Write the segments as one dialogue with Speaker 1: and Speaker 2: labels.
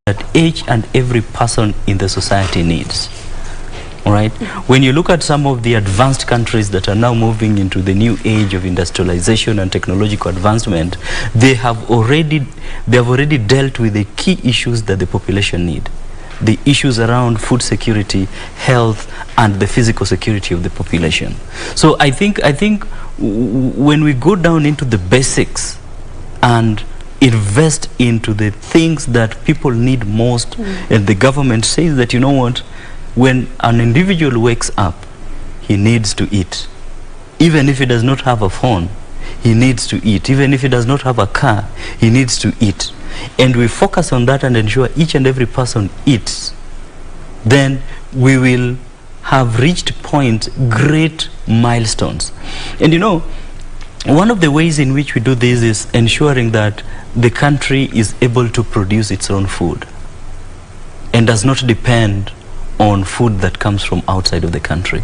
Speaker 1: that each and every person in the society needs. All right? When you look at some of the advanced countries that are now moving into the new age of industrialization and technological advancement, they have already dealt with the key issues that the population need. The issues around food security, health, and the physical security of the population. So I think when we go down into the basics and invest into the things that people need most, and the government says that, you know what, when an individual wakes up, he needs to eat. Even if he does not have a phone, he needs to eat. Even if he does not have a car, he needs to eat. And we focus on that and ensure each and every person eats, then we will have reached great milestones. And you know, one of the ways in which we do this is ensuring that the country is able to produce its own food and does not depend on food that comes from outside of the country.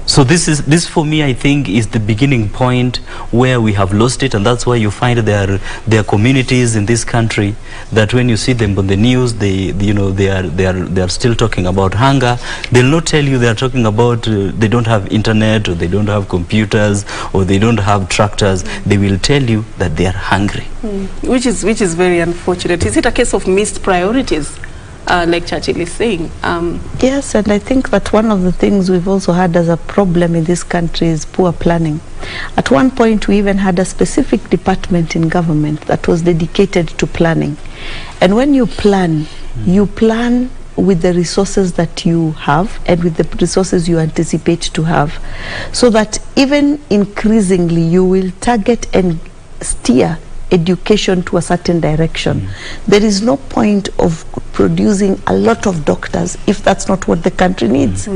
Speaker 1: So this for me, I think, is the beginning point where we have lost it, and that's why you find there are communities in this country that when you see them on the news, they are still talking about hunger. They'll not tell you they are talking about they don't have internet, or they don't have computers, or they don't have tractors. They will tell you that they are hungry,
Speaker 2: which is very unfortunate. Is it a case of missed priorities? Like Churchill is saying.
Speaker 3: Yes, and I think that one of the things we've also had as a problem in this country is poor planning. At one point, we even had a specific department in government that was dedicated to planning. And when you plan with the resources that you have and with the resources you anticipate to have, so that even increasingly you will target and steer education to a certain direction. There is no point of producing a lot of doctors if that's not what the country needs.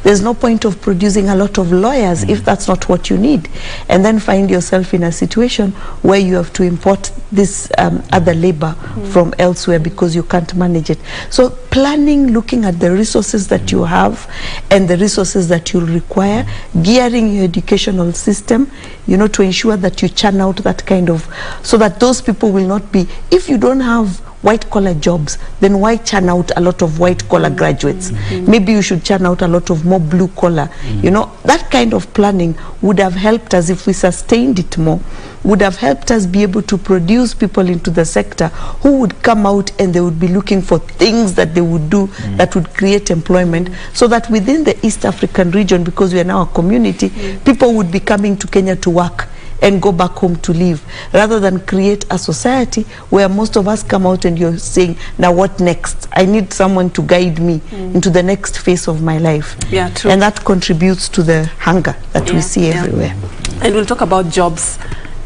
Speaker 3: There's no point of producing a lot of lawyers if that's not what you need, and then find yourself in a situation where you have to import this other labor from elsewhere because you can't manage it. So planning, looking at the resources that you have and the resources that you'll require, gearing your educational system, you know, to ensure that you churn out that kind of, so that those people will not be, if you don't have white-collar jobs, then why churn out a lot of white-collar graduates? Maybe you should churn out a lot of more blue-collar. You know, that kind of planning would have helped us, if we sustained it more, would have helped us be able to produce people into the sector who would come out and they would be looking for things that they would do that would create employment, so that within the East African region, because we are now a community, people would be coming to Kenya to work and go back home to live, rather than create a society where most of us come out and you're saying, now what next? I need someone to guide me into the next phase of my life.
Speaker 2: Yeah, true.
Speaker 3: And that contributes to the hunger that we see everywhere.
Speaker 2: And we'll talk about jobs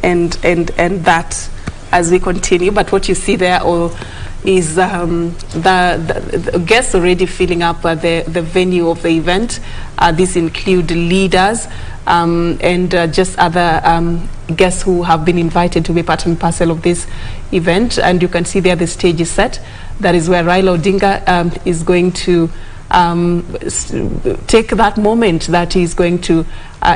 Speaker 2: and that as we continue, but what you see there is the guests already filling up the venue of the event. These include leaders and just other guests who have been invited to be part and parcel of this event. And you can see there the stage is set. That is where Raila Odinga is going to take that moment that he's going to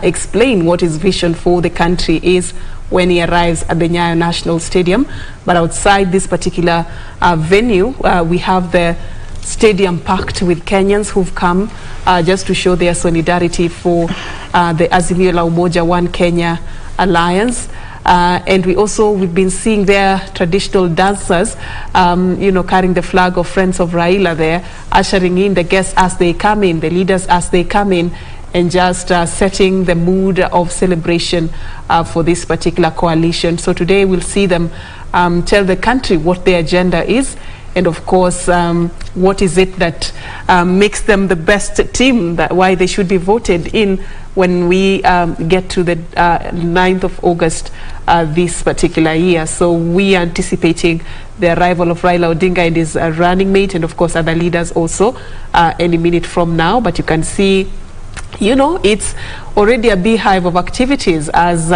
Speaker 2: explain what his vision for the country is when he arrives at the Nyayo National Stadium. But outside this particular venue, we have the stadium packed with Kenyans who've come just to show their solidarity for the Azimio la Umoja One Kenya Alliance. And we've been seeing their traditional dancers, you know, carrying the flag of Friends of Raila there, ushering in the guests as they come in, the leaders as they come in, and just setting the mood of celebration for this particular coalition. So today we'll see them tell the country what their agenda is, and of course what is it that makes them the best team, why they should be voted in when we get to the 9th of August this particular year. So we are anticipating the arrival of Raila Odinga and his running mate, and of course other leaders also any minute from now. But you can see, you know, it's already a beehive of activities as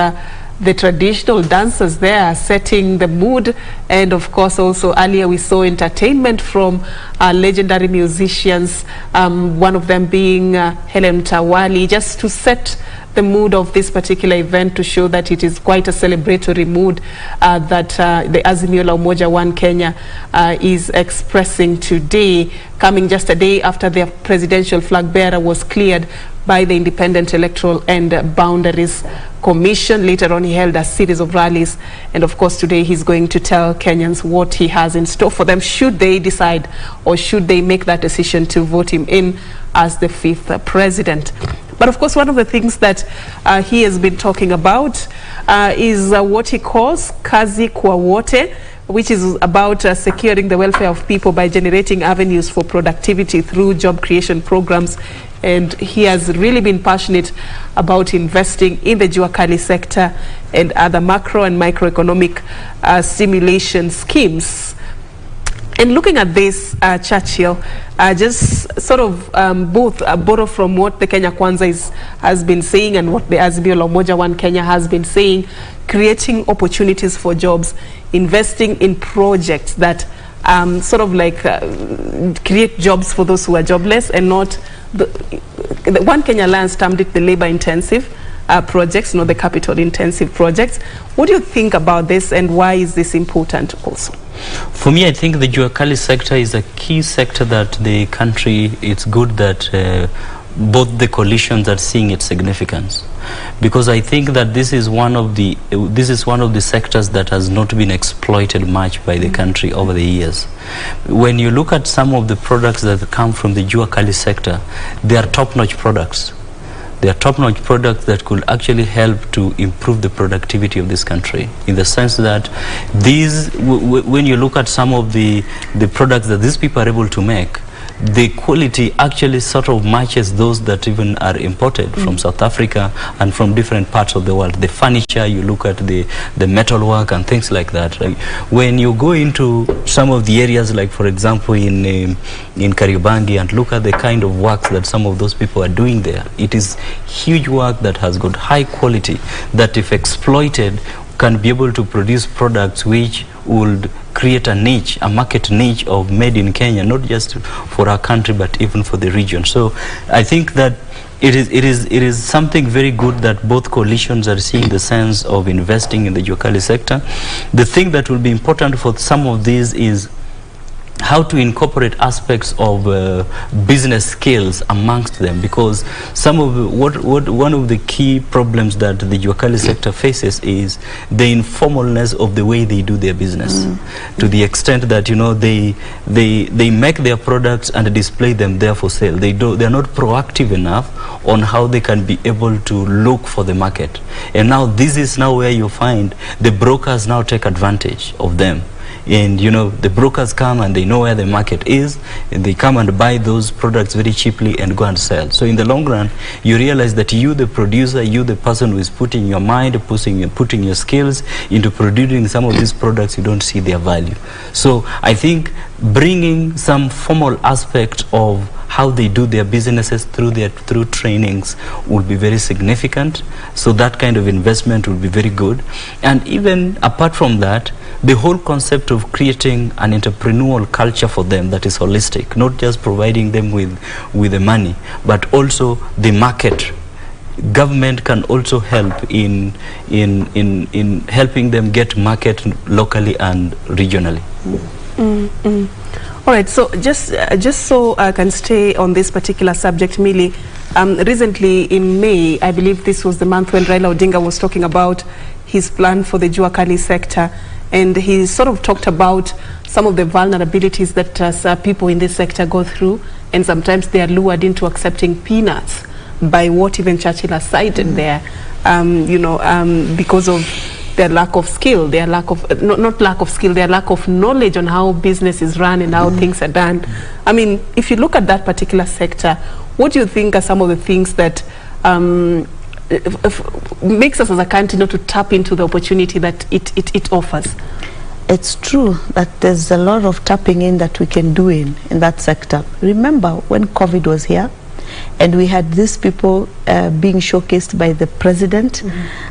Speaker 2: the traditional dancers there setting the mood, and of course also earlier we saw entertainment from legendary musicians, one of them being Helen Tawali, just to set the mood of this particular event, to show that it is quite a celebratory mood that the Azimio la Umoja One Kenya is expressing today, coming just a day after their presidential flag bearer was cleared by the Independent Electoral and Boundaries Commission. Later on, he held a series of rallies, and of course today he's going to tell Kenyans what he has in store for them, should they decide or should they make that decision to vote him in as the 5th president. But of course, one of the things that he has been talking about is what he calls kazi kwa wote, which is about securing the welfare of people by generating avenues for productivity through job creation programs. And he has really been passionate about investing in the Jua Kali sector and other macro and microeconomic stimulation schemes. And looking at this, Churchill, just sort of both borrow from what the Kenya Kwanza has been saying and what the Azimio la Umoja One Kenya has been saying, creating opportunities for jobs, investing in projects that sort of like create jobs for those who are jobless, and not the One Kenya Alliance termed it the labor-intensive projects, not the capital-intensive projects. What do you think about this, and why is this important also?
Speaker 1: For me, I think the Jua Kali sector is a key sector that the country, it's good that both the coalitions are seeing its significance, because I think that this is one of the sectors that has not been exploited much by the country over the years. When you look at some of the products that come from the Jua Kali sector, they are top-notch products. They are top-notch products that could actually help to improve the productivity of this country, in the sense that these, when you look at some of the products that these people are able to make, the quality actually sort of matches those that even are imported from South Africa and from different parts of the world. The furniture, you look at the metalwork and things like that. Right? When you go into some of the areas, like for example in Kariobangi, and look at the kind of work that some of those people are doing there, it is huge work that has got high quality, that if exploited can be able to produce products which would create a niche, a market niche of made in Kenya, not just for our country but even for the region. So I think that it is something very good that both coalitions are seeing the sense of investing in the Jua Kali sector. The thing that will be important for some of these is how to incorporate aspects of business skills amongst them, because some of one of the key problems that the Jua Kali sector faces is the informalness of the way they do their business, to the extent that, you know, they make their products and display them there for sale. They are not proactive enough on how they can be able to look for the market. And now this is now where you find the brokers now take advantage of them. And you know, the brokers come and they know where the market is, and they come and buy those products very cheaply and go and sell. So in the long run, you realize that you, the producer, you, the person who is putting your mind, putting your skills into producing some of these products, you don't see their value. So I think bringing some formal aspect of how they do their businesses through trainings will be very significant. So that kind of investment will be very good. And even apart from that, the whole concept of creating an entrepreneurial culture for them that is holistic, not just providing them with the money, but also the market. Government can also help in helping them get market locally and regionally.
Speaker 2: All right, so just so I can stay on this particular subject, Millie, recently in May, I believe this was the month when Raila Odinga was talking about his plan for the Jua Kali sector, and he sort of talked about some of the vulnerabilities that people in this sector go through, and sometimes they are lured into accepting peanuts by what even Churchill has cited there, because of their lack of skill, their lack of, not lack of skill, their lack of knowledge on how business is run and how things are done. I mean, if you look at that particular sector, what do you think are some of the things that makes us as a country not to tap into the opportunity that it offers?
Speaker 3: It's true that there's a lot of tapping in that we can do in that sector. Remember when COVID was here, And we had these people being showcased by the president,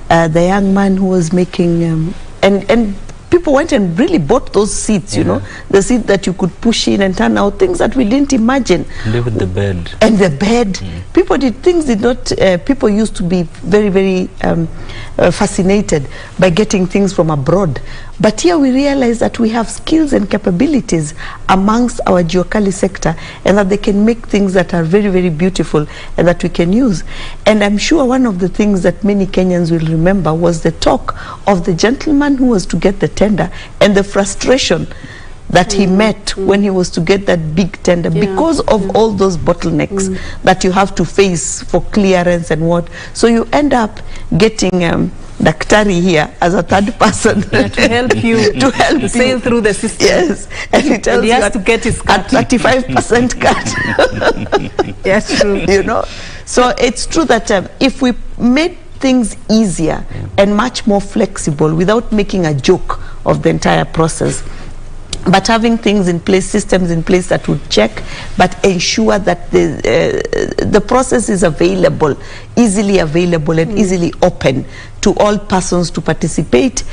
Speaker 3: the young man who was making, and people went and really bought those seats, you know, the seat that you could push in and turn out, things that we didn't imagine.
Speaker 1: And with the bed.
Speaker 3: And the bed. People did things did not, people used to be very, very fascinated by getting things from abroad. But here we realize that we have skills and capabilities amongst our Jua Kali sector, and that they can make things that are very, very beautiful and that we can use. And I'm sure one of the things that many Kenyans will remember was the talk of the gentleman who was to get the tender and the frustration that he met when he was to get that big tender because of all those bottlenecks that you have to face for clearance and what. So you end up getting Daktari here as a third person
Speaker 2: to help you to sail through the system.
Speaker 3: Yes, and he tells
Speaker 2: he has to get his cut.
Speaker 3: 35% cut.
Speaker 2: Yes, true.
Speaker 3: You know, so it's true that if we made things easier and much more flexible without making a joke of the entire process, but having things in place, systems in place that would check, but ensure that the process is available, easily available and easily open to all persons to participate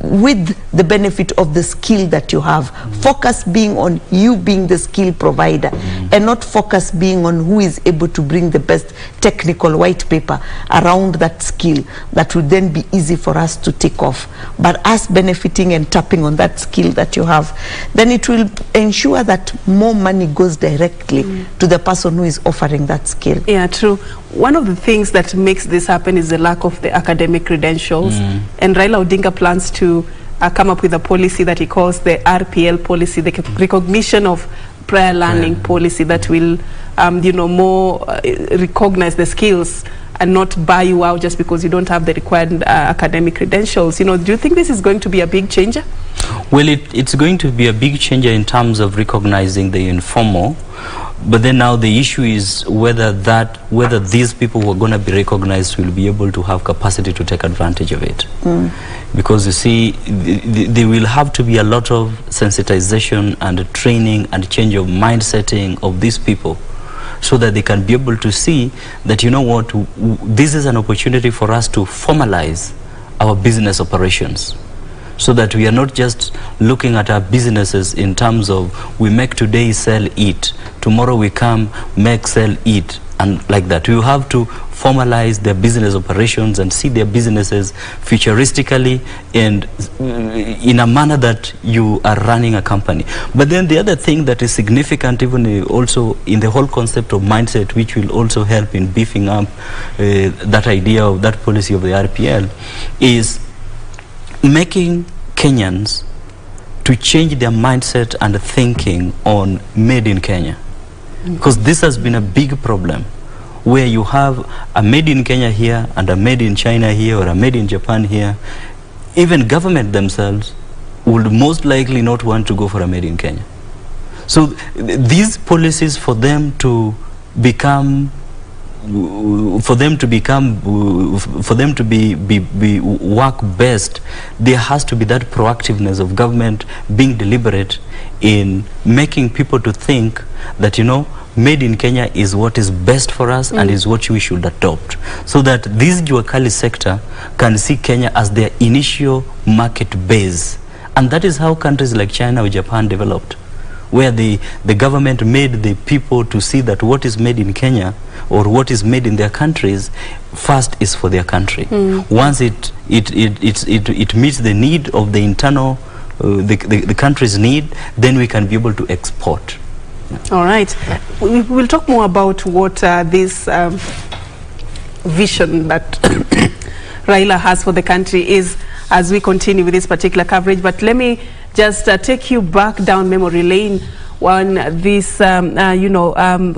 Speaker 3: with the benefit of the skill that you have. Focus being on you being the skill provider and not focus being on who is able to bring the best technical white paper around that skill that would then be easy for us to take off. But us benefiting and tapping on that skill that you have, then it will ensure that more money goes directly to the person who is offering that skill.
Speaker 2: Yeah, true. One of the things that makes this happen is the lack of the academic credentials. And Raila Odinga plans to come up with a policy that he calls the RPL policy, the recognition of prior learning policy that will, you know, more recognize the skills and not buy you out just because you don't have the required academic credentials. You know, do you think this is going to be a big changer?
Speaker 1: Well, it's going to be a big changer in terms of recognizing the informal. But then now the issue is whether these people who are going to be recognized will be able to have capacity to take advantage of it. Because you see, there will have to be a lot of sensitization and training and change of mindsetting of these people, so that they can be able to see that, you know what, this is an opportunity for us to formalize our business operations, so that we are not just looking at our businesses in terms of we make today, sell, eat. Tomorrow we come, make, sell, eat, and like that. You have to formalize their business operations and see their businesses futuristically and in a manner that you are running a company. But then the other thing that is significant even also in the whole concept of mindset, which will also help in beefing up that idea of that policy of the RPL, is making Kenyans to change their mindset and thinking on made in Kenya. Because this has been a big problem, where you have a made in Kenya here and a made in China here or a made in Japan here. Even government themselves would most likely not want to go for a made in Kenya. So these policies for them to become work best, there has to be that proactiveness of government being deliberate in making people to think that, you know, made in Kenya is what is best for us and is what we should adopt, so that this Jua Kali sector can see Kenya as their initial market base. And that is how countries like China or Japan developed, where the government made the people to see that what is made in Kenya or what is made in their countries first is for their country. Once it meets the need of the internal, the country's need, then we can be able to export.
Speaker 2: All right. We will talk more about what this vision that Raila has for the country is as we continue with this particular coverage. But let me just take you back down memory lane when this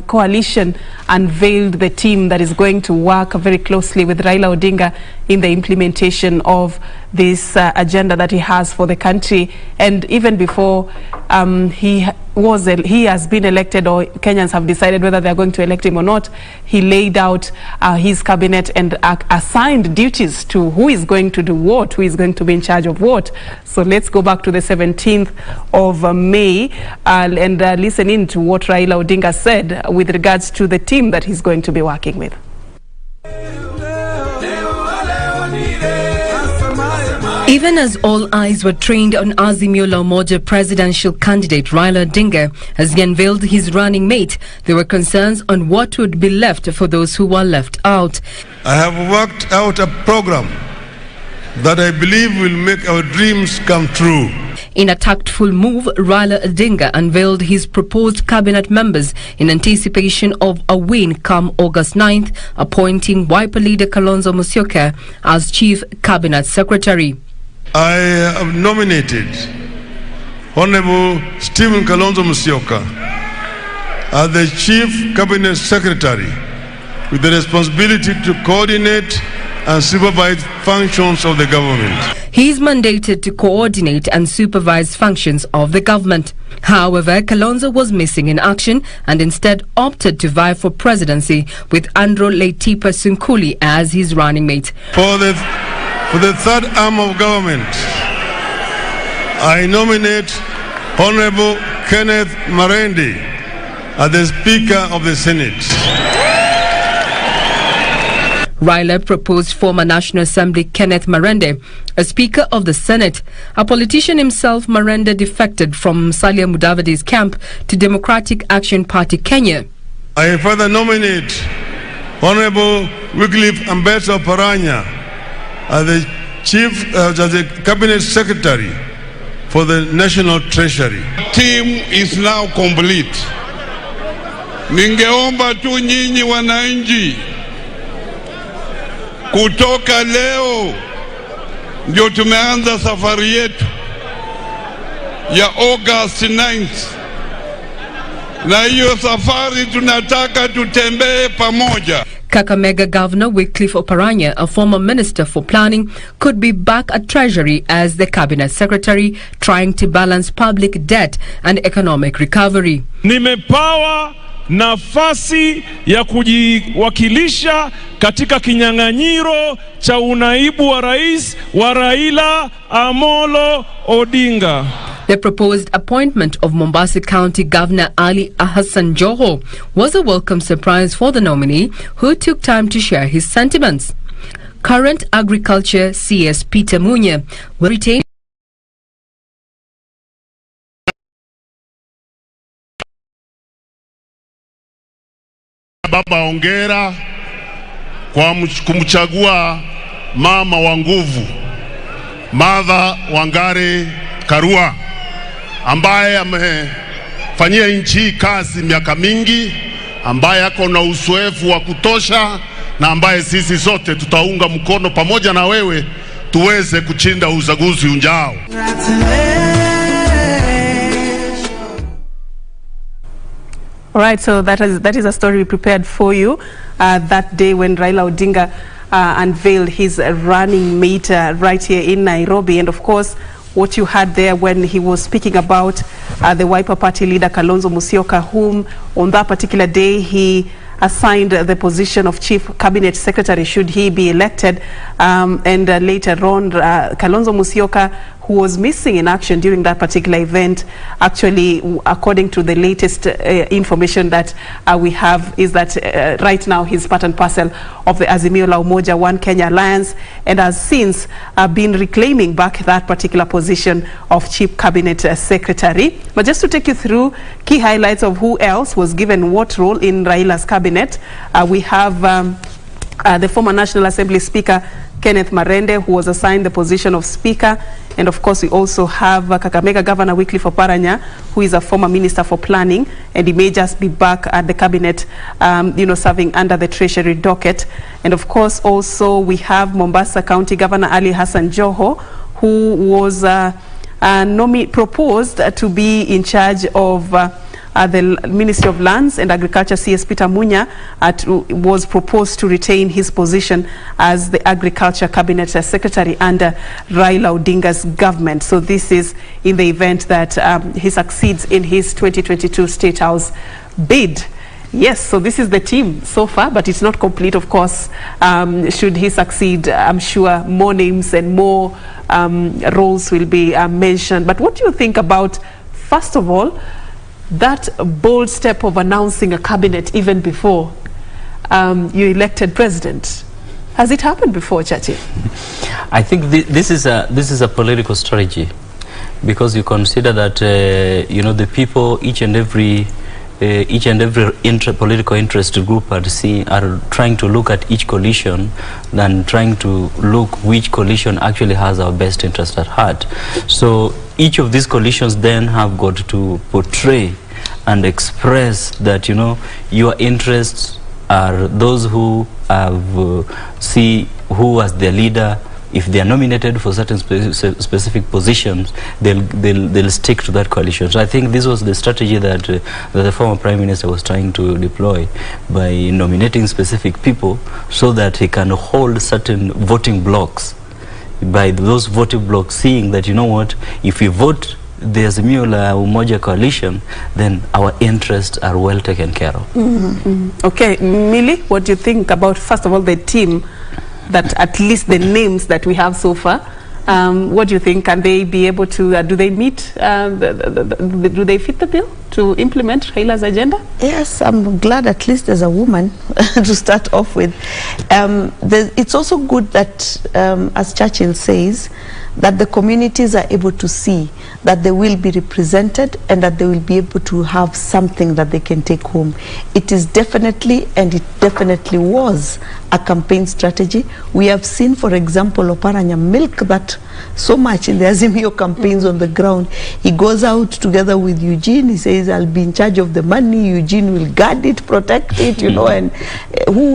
Speaker 2: coalition unveiled the team that is going to work very closely with Raila Odinga in the implementation of this agenda that he has for the country. And even before, he has been elected, or Kenyans have decided whether they are going to elect him or not, he laid out his cabinet and assigned duties to who is going to do what, who is going to be in charge of what. So let's go back to the 17th of May and listen in to what Raila Odinga said with regards to the team that he's going to be working with.
Speaker 4: Even as all eyes were trained on Azimio la Umoja presidential candidate Raila Odinga as he unveiled his running mate, there were concerns on what would be left for those who were left out.
Speaker 5: I have worked out a program that I believe will make our dreams come true.
Speaker 4: In a tactful move, Raila Odinga unveiled his proposed cabinet members in anticipation of a win come August 9th, appointing Wiper leader Kalonzo Musyoka as chief cabinet secretary.
Speaker 5: I have nominated Honorable Stephen Kalonzo Musyoka as the chief cabinet secretary with the responsibility to coordinate and supervise functions of the government.
Speaker 4: He is mandated to coordinate and supervise functions of the government. However, Kalonzo was missing in action and instead opted to vie for presidency with Andrew Leitipa Sunkuli as his running mate.
Speaker 5: For the third arm of government, I nominate Honorable Kenneth Marende as the Speaker of the Senate.
Speaker 4: Raila proposed former National Assembly Kenneth Marende as Speaker of the Senate. A politician himself, Marende defected from Musalia Mudavadi's camp to Democratic Action Party Kenya.
Speaker 5: I further nominate Honorable Wycliffe Ambassador Paranya as the Cabinet Secretary for the National Treasury.
Speaker 6: Team is now complete. Ningeomba tu nyinyi wananchi, kutoka leo ndio tumeanza safari yetu ya August 9th. Na hiyo safari tunataka tutembee pamoja.
Speaker 4: Kakamega Governor Wycliffe Oparanya, a former Minister for Planning, could be back at Treasury as the Cabinet Secretary, trying to balance public debt and economic recovery.
Speaker 7: Nimepawa nafasi ya kujiwakilisha katika kinyang'anyiro cha unaibu wa rais wa Raila Amolo Odinga.
Speaker 4: The proposed appointment of Mombasa County Governor Ali Hassan Joho was a welcome surprise for the nominee, who took time to share his sentiments. Current Agriculture CS Peter Munya will retain
Speaker 8: Baba, ongera kwa kumchagua mama wa nguvu, Martha Wangari Karua, ambaye amefanyia nchi kazi miaka mingi, ambaye ako na uzoefu wa kutosha, na ambaye sisi sote tutaunga mkono pamoja na wewe tuweze kushinda uchaguzi ujao.
Speaker 2: All right, so that is a story we prepared for you that day when Raila Odinga unveiled his running mate right here in Nairobi. And of course, what you heard there when he was speaking about the Wiper Party leader Kalonzo Musyoka, whom on that particular day he assigned the position of Chief Cabinet Secretary should he be elected. And later on, Kalonzo Musyoka, who was missing in action during that particular event, actually, according to the latest information that we have, is that right now he's part and parcel of the Azimio la Umoja One Kenya Alliance, and has since been reclaiming back that particular position of Chief Cabinet Secretary. But just to take you through key highlights of who else was given what role in Raila's cabinet, we have the former National Assembly Speaker Kenneth Marende, who was assigned the position of Speaker. And of course, we also have Kakamega Governor Wycliffe Oparanya, who is a former Minister for Planning, and he may just be back at the cabinet, serving under the Treasury docket. And of course, also we have Mombasa County Governor Ali Hassan Joho, who was proposed to be in charge of the Ministry of Lands and Agriculture, CS Peter Munya, was proposed to retain his position as the Agriculture Cabinet Secretary under Raila Odinga's government. So this is in the event that he succeeds in his 2022 State House bid. Yes, so this is the team so far, but it's not complete, of course. Should he succeed, I'm sure more names and more roles will be mentioned. But what do you think about, first of all, that bold step of announcing a cabinet even before you elected president? Has it happened before, Chachi?
Speaker 1: I think this is a political strategy, because you consider that you know, the people, each and every political interest group are trying to look at each coalition and trying to look which coalition actually has our best interest at heart. So each of these coalitions then have got to portray and express that, you know, your interests are those who see who as their leader. If they are nominated for certain specific positions, they'll stick to that coalition. So I think this was the strategy that the former Prime Minister was trying to deploy by nominating specific people so that he can hold certain voting blocks. By those voting blocks seeing that, you know what, if we vote the Azimio la Umoja coalition, then our interests are well taken care of.
Speaker 2: Okay, Millie, what do you think about, first of all, the team, that at least the names that we have so far? What do you think? Can they be able to, do they meet, do they fit the bill to implement Raila's agenda?
Speaker 3: Yes, I'm glad at least as a woman to start off with. It's also good that, as Churchill says, that the communities are able to see that they will be represented and that they will be able to have something that they can take home. It is definitely, and it definitely was, a campaign strategy. We have seen, for example, Oparanya milk that so much in the Azimio campaigns on the ground. He goes out together with Eugene. He says, I'll be in charge of the money. Eugene will guard it, protect it, you know. And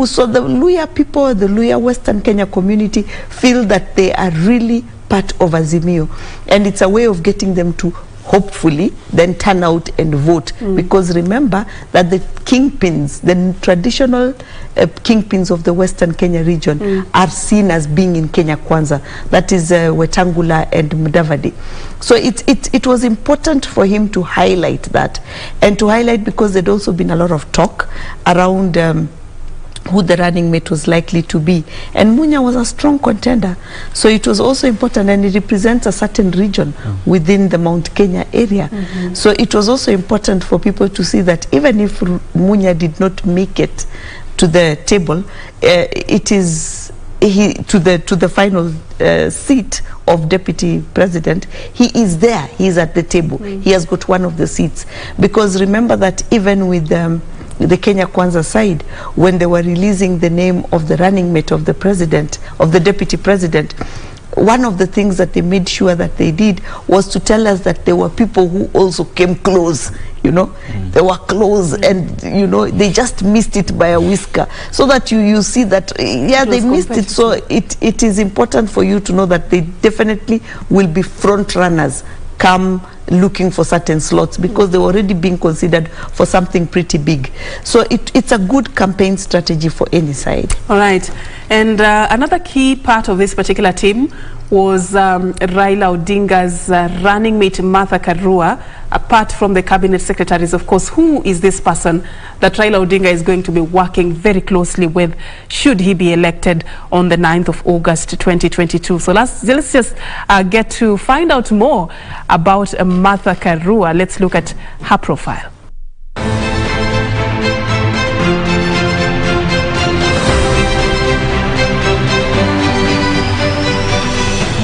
Speaker 3: so the Luhya people, the Luhya Western Kenya community feel that they are really part of Azimio. And it's a way of getting them to hopefully then turn out and vote. Because remember that the kingpins, the traditional kingpins of the Western Kenya region are seen as being in Kenya Kwanza. That is Wetangula and Mudavadi. So it was important for him to highlight that. And to highlight because there'd also been a lot of talk around who the running mate was likely to be. And Munya was a strong contender. So it was also important, and it represents a certain region within the Mount Kenya area. So it was also important for people to see that even if Munya did not make it to the table, it is to the final seat of deputy president. He is there, he is at the table. He has got one of the seats. Because remember that even with the Kenya Kwanza side, when they were releasing the name of the running mate of the president, of the deputy president, one of the things that they made sure that they did was to tell us that there were people who also came close, you know. They were close, and you know, they just missed it by a whisker, so that you see that they missed it. So it is important for you to know that they definitely will be front runners come looking for certain slots, because they were already being considered for something pretty big. So it's a good campaign strategy for any side.
Speaker 2: All right. And another key part of this particular team was Raila Odinga's running mate, Martha Karua. Apart from the cabinet secretaries, of course, who is this person that Raila Odinga is going to be working very closely with should he be elected on the 9th of August 2022? So let's just get to find out more about Martha Karua. Let's look at her profile.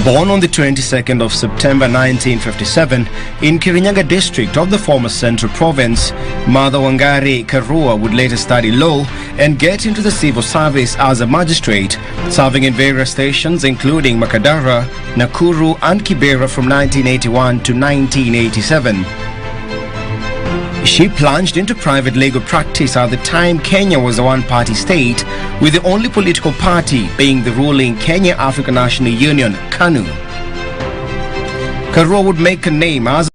Speaker 9: Born on the 22nd of September 1957 in Kirinyaga district of the former Central Province, Martha Wangari Karua would later study law and get into the civil service as a magistrate, serving in various stations including Makadara, Nakuru and Kibera from 1981 to 1987. She plunged into private legal practice at the time Kenya was a one-party state, with the only political party being the ruling Kenya African National Union, KANU. Karua would make a name as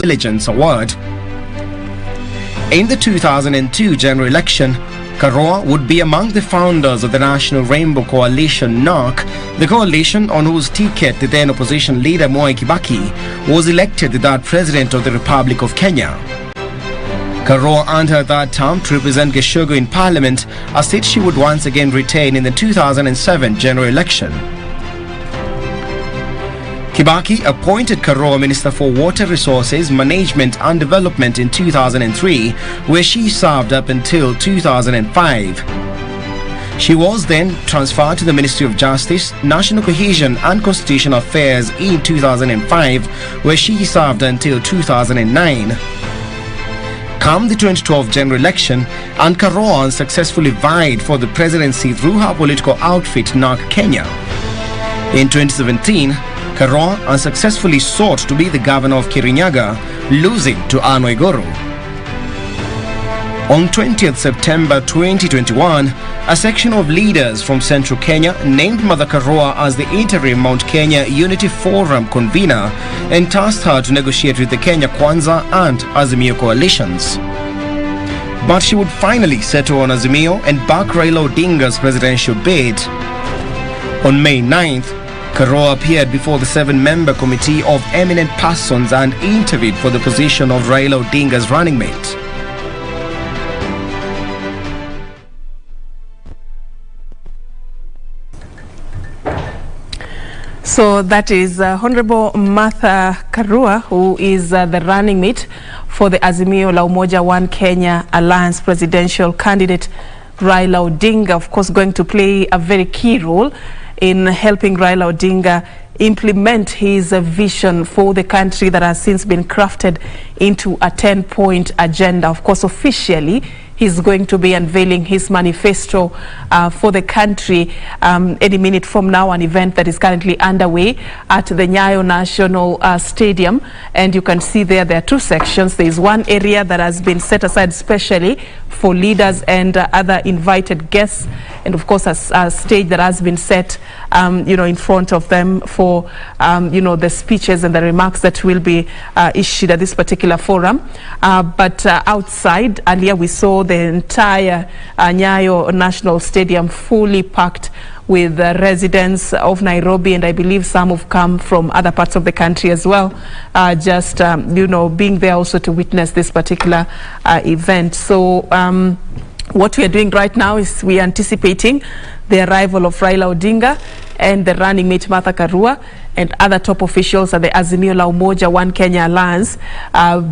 Speaker 9: Intelligence Award. In the 2002 general election, Karua would be among the founders of the National Rainbow Coalition (NARC), the coalition on whose ticket the then opposition leader Mwai Kibaki was elected the third president of the Republic of Kenya. Karua earned her third term to represent Geshogo in Parliament, a seat she would once again retain in the 2007 general election. Kibaki appointed Karua Minister for Water Resources, Management and Development in 2003, where she served up until 2005. She was then transferred to the Ministry of Justice, National Cohesion and Constitutional Affairs in 2005, where she served until 2009. Come the 2012 general election, and Karua unsuccessfully vied for the presidency through her political outfit NARC Kenya. In 2017, Karua unsuccessfully sought to be the governor of Kirinyaga, losing to Anne Waiguru. On 20th September 2021, a section of leaders from central Kenya named Mother Karua as the interim Mount Kenya Unity Forum convener and tasked her to negotiate with the Kenya Kwanza and Azimio coalitions. But she would finally settle on Azimio and back Raila Odinga's presidential bid. On May 9th, Karua appeared before the 7-member committee of eminent persons and interviewed for the position of Raila Odinga's running mate.
Speaker 2: So that is Honorable Martha Karua, who is the running mate for the Azimio la Umoja One Kenya Alliance presidential candidate Raila Odinga, of course going to play a very key role in helping Raila Odinga implement his vision for the country that has since been crafted into a 10-point agenda. Of course, officially, he's going to be unveiling his manifesto for the country any minute from now, an event that is currently underway at the Nyayo National Stadium. And you can see there are two sections. There is one area that has been set aside specially for leaders and other invited guests, and of course a stage that has been set in front of them for the speeches and the remarks that will be issued at this particular forum. But outside, earlier we saw the entire Nyayo National Stadium fully packed with residents of Nairobi, and I believe some have come from other parts of the country as well, just being there also to witness this particular event. So what we are doing right now is we are anticipating the arrival of Raila Odinga and the running mate Martha Karua and other top officials at the Azimio la Umoja One Kenya Alliance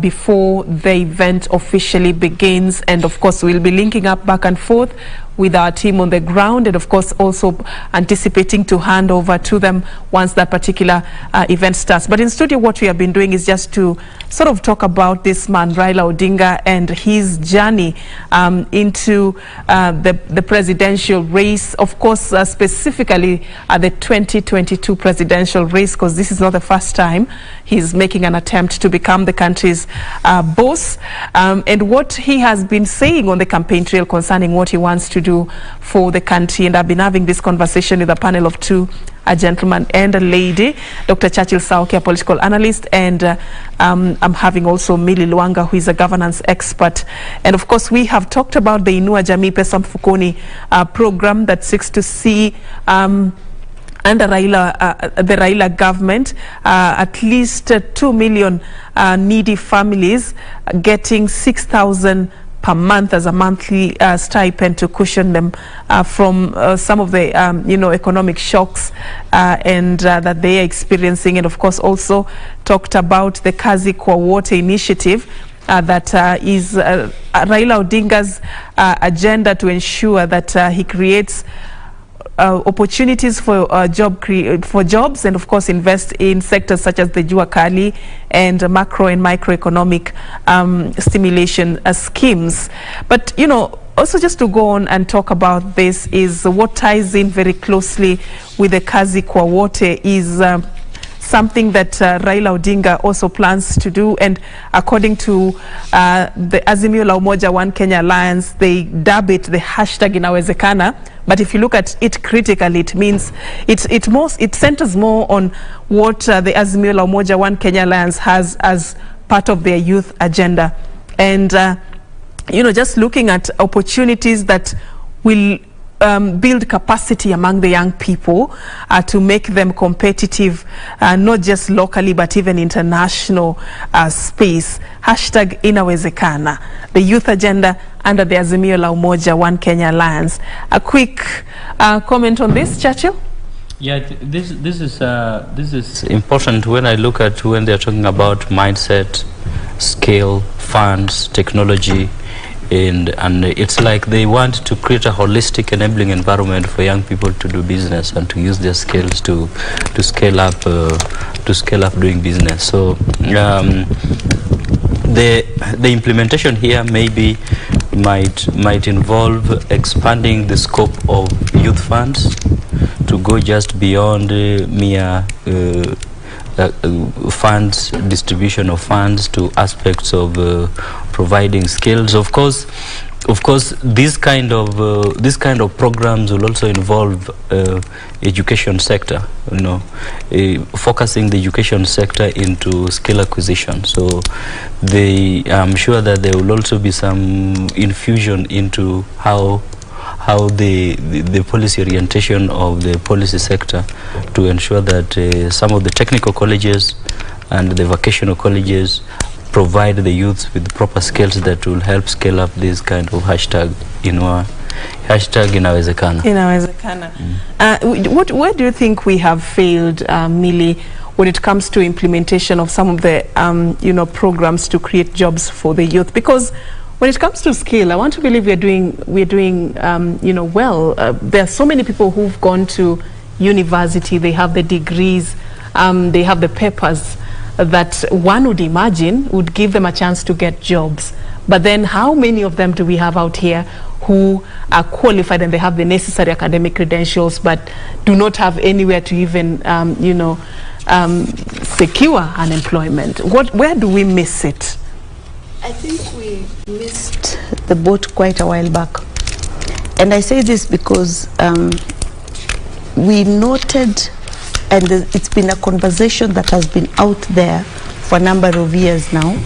Speaker 2: before the event officially begins. And of course we'll be linking up back and forth with our team on the ground, and of course also anticipating to hand over to them once that particular event starts. But in studio, what we have been doing is just to sort of talk about this man Raila Odinga and his journey into the presidential race, of course specifically the 2022 presidential race, because this is not the first time he's making an attempt to become the country's boss, and what he has been saying on the campaign trail concerning what he wants to do for the country. And I've been having this conversation with a panel of two, a gentleman and a lady, Dr. Churchill Sauki, a political analyst, and I'm having also Milly Luanga, who is a governance expert. And of course we have talked about the Inua Jamii Pesa Mfukoni program that seeks to see under the Raila government, at least 2 million needy families getting 6,000 per month as a monthly stipend to cushion them from some of the economic shocks and that they are experiencing. And of course also talked about the Kazi kwa Wote initiative that is Raila Odinga's agenda to ensure that he creates opportunities for jobs, and of course invest in sectors such as the Jua Kali and macro and microeconomic stimulation schemes. But also just to go on and talk about this is what ties in very closely with the Kazi kwa Wote is something that Raila Odinga also plans to do, and according to the Azimio la Umoja One Kenya Alliance, they dub it the hashtag inawezekana. But if you look at it critically, it means it centers more on what the Azimio la Umoja One Kenya Alliance has as part of their youth agenda. And, just looking at opportunities that will build capacity among the young people to make them competitive, not just locally but even international space. Hashtag inawezekana, the youth agenda under the Azimio la Umoja One Kenya Alliance. A quick comment on this, Churchill?
Speaker 1: Yeah, this is important when I look at when they're talking about mindset, scale, funds, technology, and it's like they want to create a holistic enabling environment for young people to do business and to use their skills to scale up doing business. So the implementation here maybe might involve expanding the scope of youth funds to go just beyond mere funds, distribution of funds, to aspects of providing skills. Of course, this kind of programs will also involve education sector. Focusing the education sector into skill acquisition. So I'm sure that there will also be some infusion into how the policy orientation of the policy sector to ensure that some of the technical colleges and the vocational colleges provide the youth with proper skills that will help scale up this kind of hashtag inawezekana.
Speaker 2: Where do you think we have failed, Millie, when it comes to implementation of some of the programs to create jobs for the youth? Because when it comes to skill, I want to believe we're doing well. There are so many people who've gone to university, they have the degrees, they have the papers that one would imagine would give them a chance to get jobs. But then how many of them do we have out here who are qualified and they have the necessary academic credentials but do not have anywhere to even secure unemployment? Where do we miss it?
Speaker 3: I think we missed the boat quite a while back. And I say this because we noted, and it's been a conversation that has been out there for a number of years now,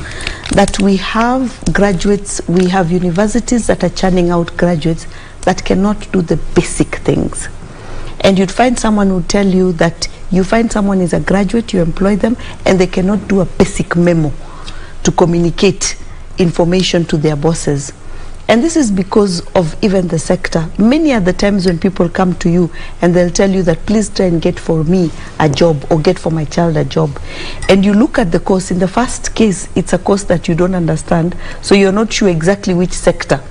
Speaker 3: that we have graduates, we have universities that are churning out graduates that cannot do the basic things. And you'd find someone who tell you that you find someone is a graduate, you employ them, and they cannot do a basic memo to communicate information to their bosses. And this is because of even the sector. Many are the times when people come to you and they'll tell you that please try and get for me a job or get for my child a job. And you look at the course. In the first case, it's a course that you don't understand, so you're not sure exactly which sector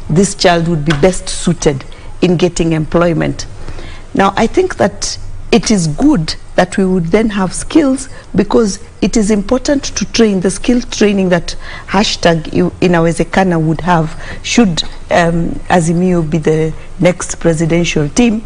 Speaker 3: this child would be best suited in getting employment. Now, I think that it is good that we would then have skills, because it is important to train. The skill training that hashtag inawezekana would have, should Azimio be the next presidential team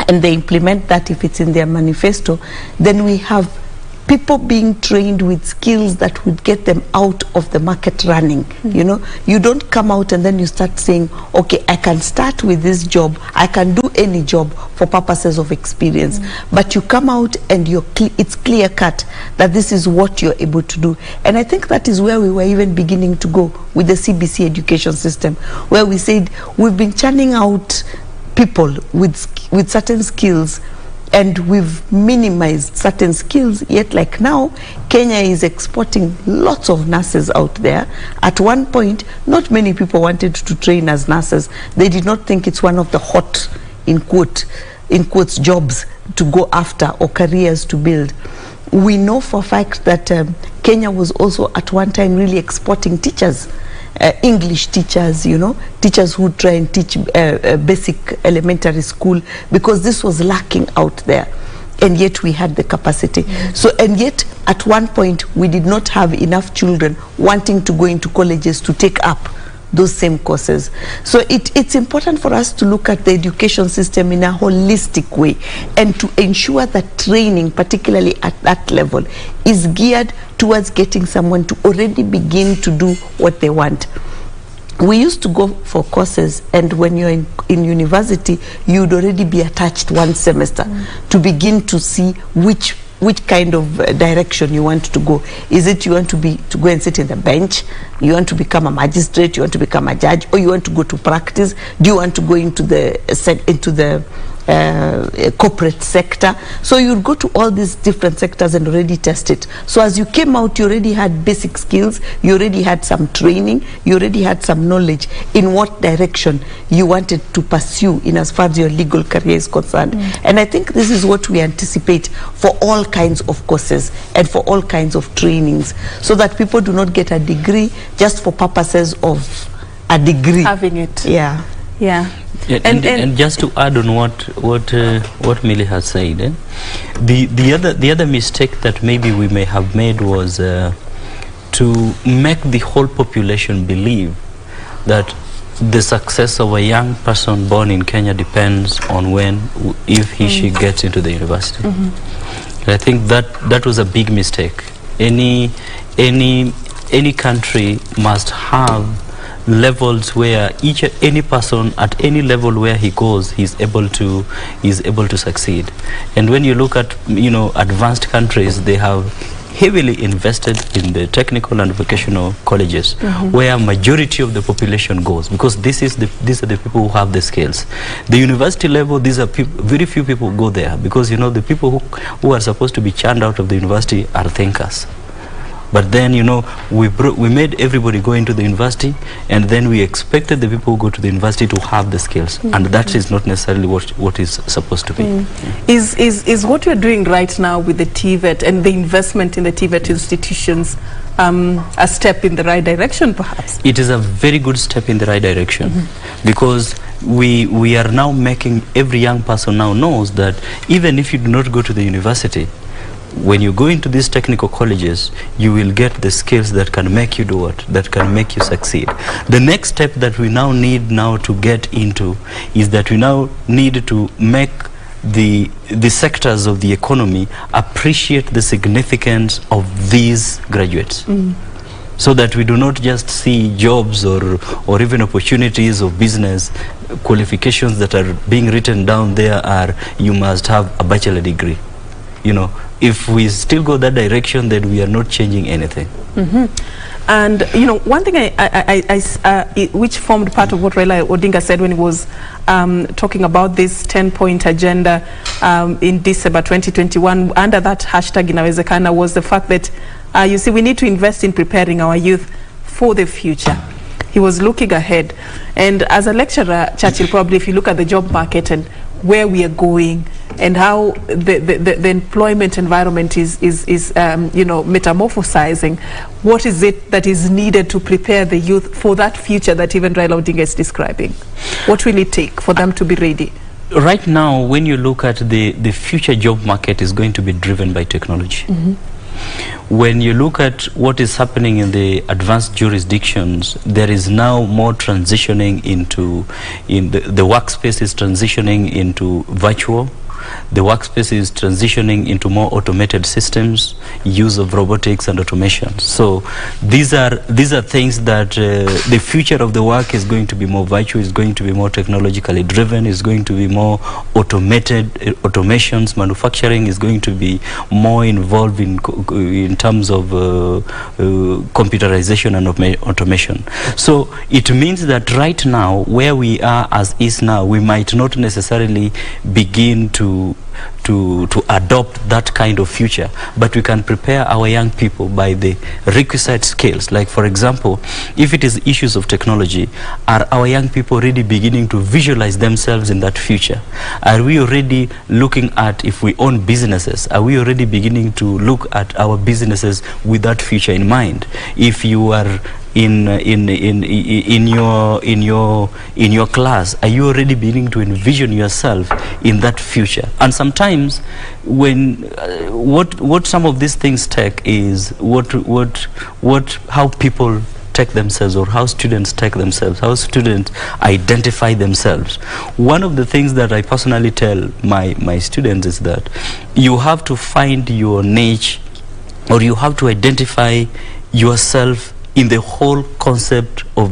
Speaker 3: and they implement that, if it's in their manifesto, then we have people being trained with skills that would get them out of the market running. You don't come out and then you start saying, okay, I can start with this job, I can do any job for purposes of experience. But you come out and it's clear cut that this is what you're able to do. And I think that is where we were even beginning to go with the CBC education system, where we said we've been churning out people with certain skills, and we've minimized certain skills, yet like now, Kenya is exporting lots of nurses out there. At one point, not many people wanted to train as nurses. They did not think it's one of the hot, in quotes, jobs to go after or careers to build. We know for a fact that Kenya was also at one time really exporting teachers. English teachers, teachers who try and teach basic elementary school, because this was lacking out there, and yet we had the capacity. So, and yet at one point we did not have enough children wanting to go into colleges to take up those same courses. So it's important for us to look at the education system in a holistic way, and to ensure that training, particularly at that level, is geared towards getting someone to already begin to do what they want. We used to go for courses, and when you're in university, you'd already be attached one semester to begin to see which which kind of direction you want to go. Is it you want to go and sit in the bench? You want to become a magistrate? You want to become a judge? Or you want to go to practice? Do you want to go into the corporate sector? So you'd go to all these different sectors and already test it. So as you came out, you already had basic skills, you already had some training, you already had some knowledge in what direction you wanted to pursue in as far as your legal career is concerned. And I think this is what we anticipate for all kinds of courses and for all kinds of trainings, so that people do not get a degree just for purposes of a degree.
Speaker 2: Having it.
Speaker 3: Yeah.
Speaker 2: Yeah.
Speaker 1: Yeah, and just to add on what Millie has said, the other mistake that maybe we may have made was to make the whole population believe that the success of a young person born in Kenya depends on if he/she gets into the university. I think that was a big mistake. Any country must have levels where any person at any level where he goes, he's able to succeed. And when you look at advanced countries, they have heavily invested in the technical and vocational colleges, where majority of the population goes, because these are the people who have the skills. The university level, these are very few people go there, because the people who are supposed to be churned out of the university are thinkers. But then, we made everybody go into the university, and then we expected the people who go to the university to have the skills, and that is not necessarily what is supposed to be.
Speaker 2: Is what you're doing right now with the TVET and the investment in the TVET institutions a step in the right direction, perhaps?
Speaker 1: It is a very good step in the right direction, because we are now making every young person now knows that even if you do not go to the university, when you go into these technical colleges, you will get the skills that can make you do what? That can make you succeed. The next step that we now need to get into is that we now need to make the sectors of the economy appreciate the significance of these graduates. So that we do not just see jobs or even opportunities of business qualifications that are being written down there are, you must have a bachelor degree. If we still go that direction, then we are not changing anything.
Speaker 2: And one thing which formed part of what Raila Odinga said when he was talking about this 10-point agenda in December 2021 under that hashtag inawezekana, was the fact that you see, we need to invest in preparing our youth for the future. He was looking ahead, and as a lecturer, Churchill, probably if you look at the job market and where we are going and how the employment environment is metamorphosizing, what is it that is needed to prepare the youth for that future that even Raila Odinga is describing? What will it take for them to be ready?
Speaker 1: Right now, when you look at the future job market is going to be driven by technology. When you look at what is happening in the advanced jurisdictions, there is now more transitioning the workspace is transitioning into virtual. The workspace is transitioning into more automated systems, use of robotics and automation. So these are things that the future of the work is going to be more virtual, is going to be more technologically driven, is going to be more automated automations. Manufacturing is going to be more involved in terms of computerization and automation. So it means that right now, where we are as is now, we might not necessarily begin to adopt that kind of future, but we can prepare our young people by the requisite skills. Like, for example, if it is issues of technology, are our young people already beginning to visualize themselves in that future? Are we already looking at, if we own businesses, are we already beginning to look at our businesses with that future in mind? If you are in your class, are you already beginning to envision yourself in that future? And sometimes when what some of these things take is how people take themselves, or how students take themselves, how students identify themselves. One of the things that I personally tell my students is that you have to find your niche, or you have to identify yourself in the whole concept of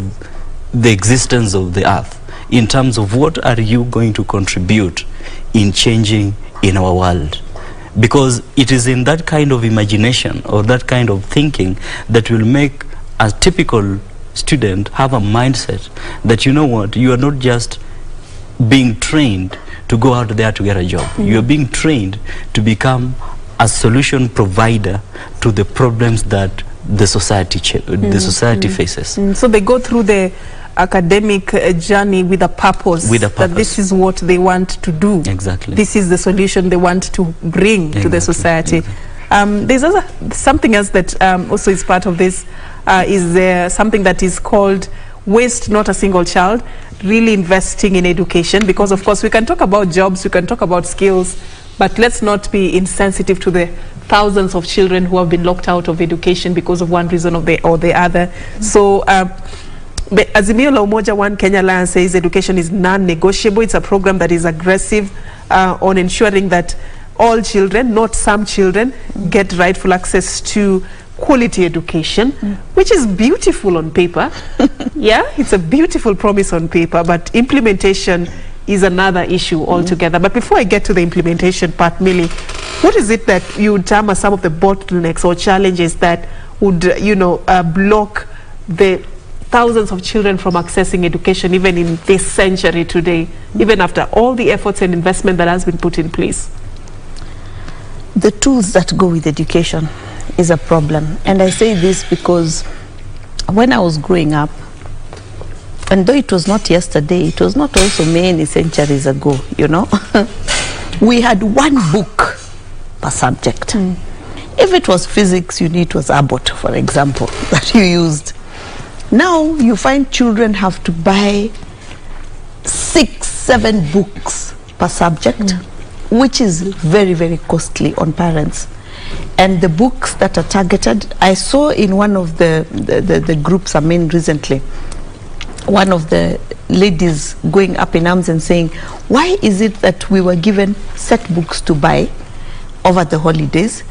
Speaker 1: the existence of the earth, in terms of what are you going to contribute in changing in our world. because it is in that kind of imagination or that kind of thinking that will make a typical student have a mindset that, you know what, you are not just being trained to go out there to get a job. You are being trained to become a solution provider to the problems that the society faces.
Speaker 2: So they go through the academic journey with a purpose. That this is what they want to do.
Speaker 1: Exactly.
Speaker 2: This is the solution they want to bring to the society. There's also something else that also is part of this, is there something that is called waste not a single child, really investing in education, because of course we can talk about jobs, we can talk about skills, but let's not be insensitive to the thousands of children who have been locked out of education because of one reason or the other. So Azimio la Umoja One Kenya Alliance says education is non-negotiable. It's a program that is aggressive on ensuring that all children, not some children, get rightful access to quality education, which is beautiful on paper. Yeah, it's a beautiful promise on paper, but implementation is another issue altogether. But before I get to the implementation part, Millie, what is it that you would term as some of the bottlenecks or challenges that would, block the thousands of children from accessing education even in this century today, even after all the efforts and investment that has been put in place?
Speaker 3: The tools that go with education is a problem. And I say this because when I was growing up, and though it was not yesterday, it was not also many centuries ago, we had one book per subject. If it was physics, it was Abbott, for example, that you used. Now you find children have to buy 6-7 books per subject, which is very, very costly on parents. And the books that are targeted, I saw in one of the groups I'm in recently, one of the ladies going up in arms and saying, why is it that we were given set books to buy over the holidays,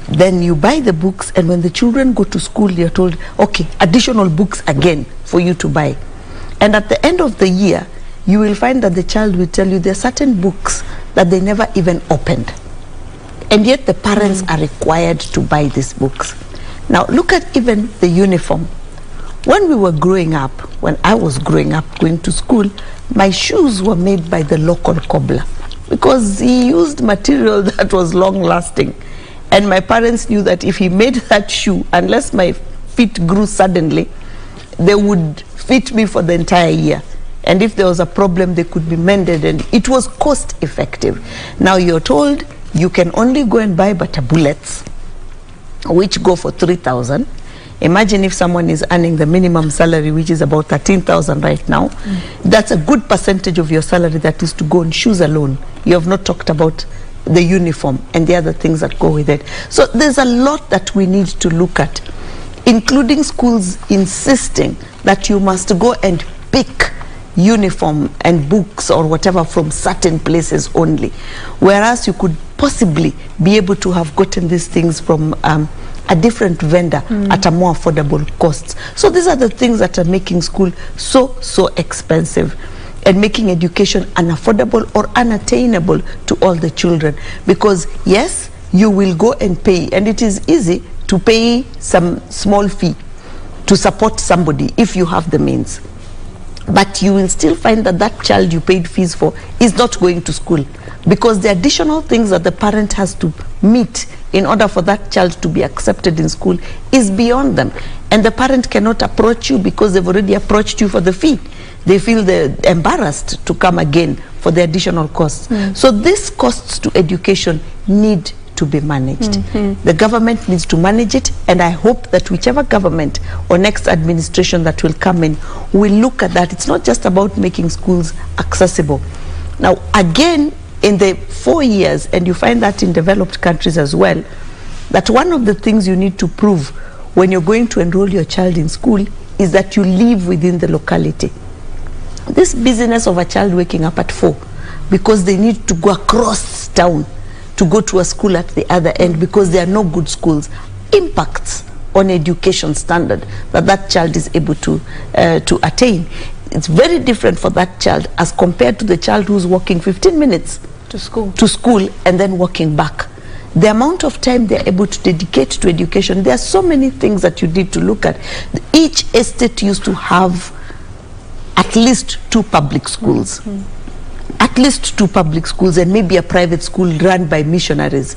Speaker 3: then you buy the books, and when the children go to school, you're told, okay, additional books again for you to buy. And at the end of the year, you will find that the child will tell you there are certain books that they never even opened. And yet the parents are required to buy these books. Now look at even the uniform. When we were growing up, when I was growing up, going to school, my shoes were made by the local cobbler because he used material that was long lasting. And my parents knew that if he made that shoe, unless my feet grew suddenly, they would fit me for the entire year. And if there was a problem, they could be mended, and it was cost effective. Now you're told you can only go and buy butter bullets, which go for 3,000. Imagine if someone is earning the minimum salary, which is about 13,000 right now. That's a good percentage of your salary that is to go on shoes alone. You have not talked about the uniform and the other things that go with it. So there's a lot that we need to look at, including schools insisting that you must go and pick uniform and books or whatever from certain places only, whereas you could possibly be able to have gotten these things from a different vendor at a more affordable cost. So these are the things that are making school so expensive and making education unaffordable or unattainable to all the children. Because yes, you will go and pay, and it is easy to pay some small fee to support somebody if you have the means. But you will still find that that child you paid fees for is not going to school, because the additional things that the parent has to meet in order for that child to be accepted in school is beyond them. And the parent cannot approach you because they've already approached you for the fee. They feel they're embarrassed to come again for the additional costs. So these costs to education need to be managed. The government needs to manage it, and I hope that whichever government or next administration that will come in will look at that. It's not just about making schools accessible. Now again, in the 4 years, and you find that in developed countries as well, that one of the things you need to prove when you're going to enroll your child in school is that you live within the locality. This business of a child waking up at 4 because they need to go across town to go to a school at the other end because there are no good schools impacts on education standard that child is able to attain. It's very different for that child as compared to the child who's walking 15 minutes to school and then walking back. the amount of time they're able to dedicate to education. There are so many things that you need to look at. Each estate used to have at least 2 public schools. At least 2 public schools, and maybe a private school run by missionaries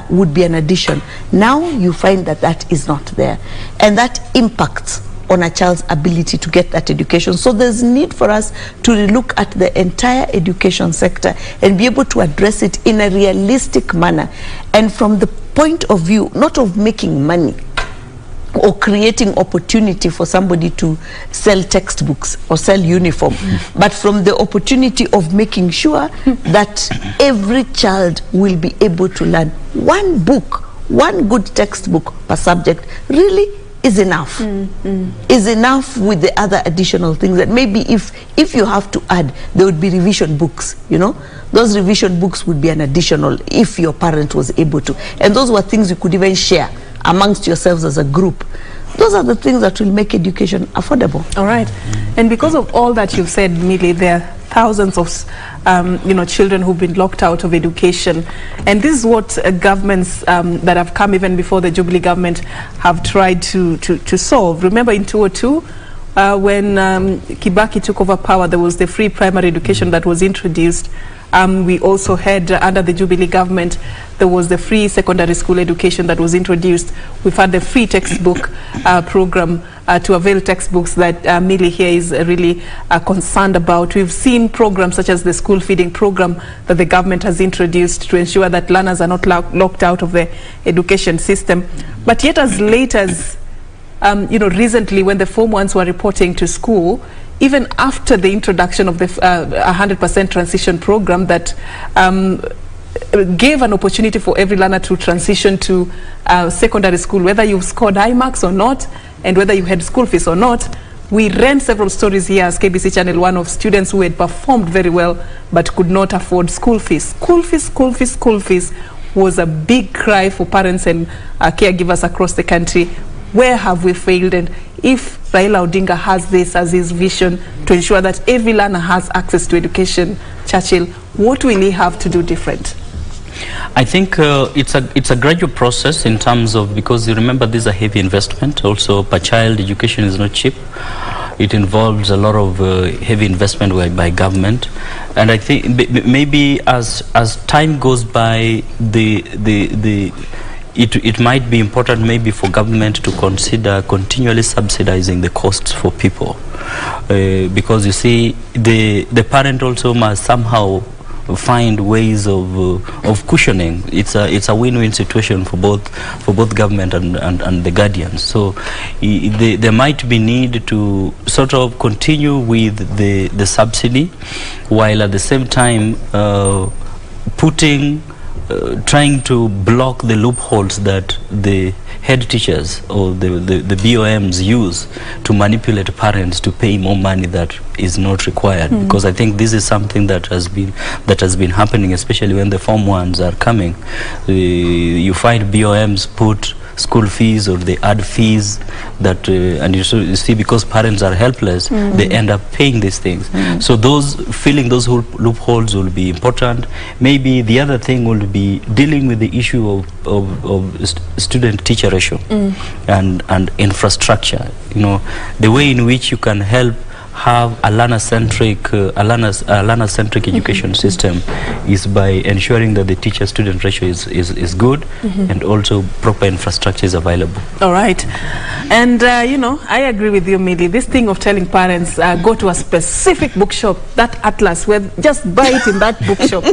Speaker 3: would be an addition. Now you find that that is not there, and that impacts on a child's ability to get that education. So there's need for us to relook at the entire education sector and be able to address it in a realistic manner, and from the point of view not of making money or creating opportunity for somebody to sell textbooks or sell uniform, but from the opportunity of making sure that every child will be able to learn. One book, one good textbook per subject really is enough. Is enough with the other additional things that maybe if you have to add, there would be revision books, you know. Those revision books would be an additional if your parent was able to. And those were things you could even share amongst yourselves as a group. Those are the things that will make education affordable. All right.
Speaker 2: And because of all that you've said, Millie, there are thousands of children who've been locked out of education. And this is what governments that have come even before the Jubilee government have tried to solve. Remember in 2002, when Kibaki took over power, there was the free primary education that was introduced. We also had, under the Jubilee government, there was the free secondary school education that was introduced. We've had the free textbook program to avail textbooks that Millie here is really concerned about. We've seen programs such as the school feeding program that the government has introduced to ensure that learners are not locked out of the education system. But yet as late as recently, when the Form 1s were reporting to school, even after the introduction of the 100% transition program that gave an opportunity for every learner to transition to secondary school, whether you scored high marks or not, and whether you had school fees or not. We ran several stories here as KBC Channel 1 of students who had performed very well but could not afford school fees. School fees was a big cry for parents and caregivers across the country. Where have we failed? And if Raila Odinga has this as his vision to ensure that every learner has access to education, Churchill, what will he have to do different?
Speaker 1: I think it's a gradual process in terms of, because you remember this is a heavy investment. Also, per child education is not cheap. It involves a lot of heavy investment by government, and I think maybe as time goes by, it might be important maybe for government to consider continually subsidizing the costs for people, because you see the parent also must somehow find ways of cushioning. It's a win-win situation for both government and the guardians. So there might be need to sort of continue with the subsidy, while at the same time trying to block the loopholes that the head teachers or the BOMs use to manipulate parents to pay more money that is not required. Because I think this is something that has been happening, especially when the Form 1s are coming. You find BOMs put school fees or they add fees that and you see, because parents are helpless, they end up paying these things. So filling those loopholes will be important. Maybe the other thing will be dealing with the issue of student-teacher ratio and infrastructure. You know, the way in which you can help have a learner-centric education system is by ensuring that the teacher-student ratio is good and also proper infrastructure is available.
Speaker 2: All right. And, I agree with you, Millie. This thing of telling parents, go to a specific bookshop, that atlas, where just buy it in that bookshop.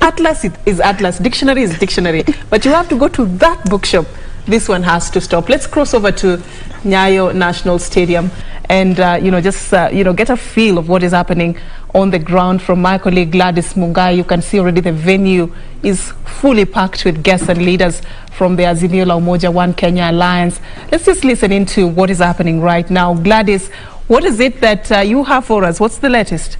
Speaker 2: Atlas is atlas, dictionary is dictionary. But you have to go to that bookshop. This one has to stop. Let's cross over to Nyayo National Stadium and, get a feel of what is happening on the ground from my colleague Gladys Mungai. You can see already the venue is fully packed with guests and leaders from the Azimio la Umoja One Kenya Alliance. Let's just listen into what is happening right now. Gladys, what is it that you have for us? What's the latest?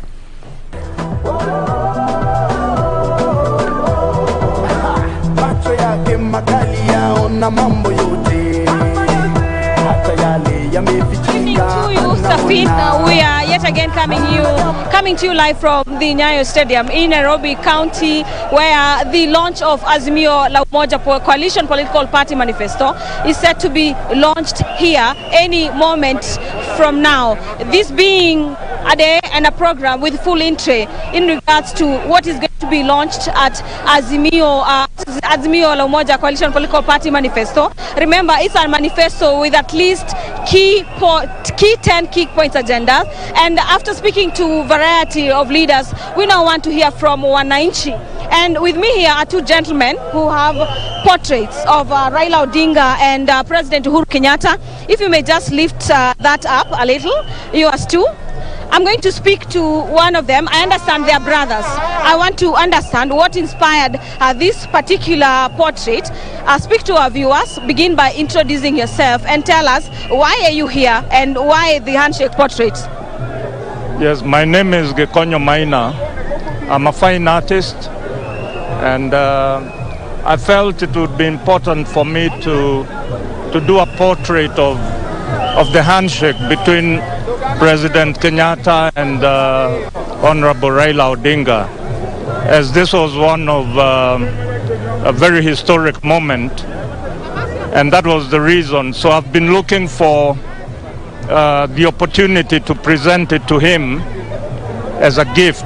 Speaker 10: Na mambo yote hata yale yameficha evening to you, Safin. We are yet again coming to you live from the Nyayo Stadium in Nairobi County, where the launch of Azimio la Umoja Coalition Political Party Manifesto is set to be launched here any moment from now. This being a day and a program with full entry in regards to what is going to be launched at Azimio la Umoja Coalition Political Party Manifesto. Remember, it's a manifesto with at least key 10 key points agenda. And after speaking to a variety of leaders, we now want to hear from wananchi. And with me here are two gentlemen who have portraits of Raila Odinga and President Uhuru Kenyatta. If you may just lift that up a little, yours too. I'm going to speak to one of them. I understand they are brothers. I want to understand what inspired this particular portrait. Speak to our viewers. Begin by introducing yourself and tell us why are you here and why the handshake portrait.
Speaker 11: Yes, my name is Gekonyo Maina. I'm a fine artist, and I felt it would be important for me to do a portrait of the handshake between President Kenyatta and Honorable Raila Odinga, as this was one of a very historic moment, and that was the reason. So I've been looking for the opportunity to present it to him as a gift.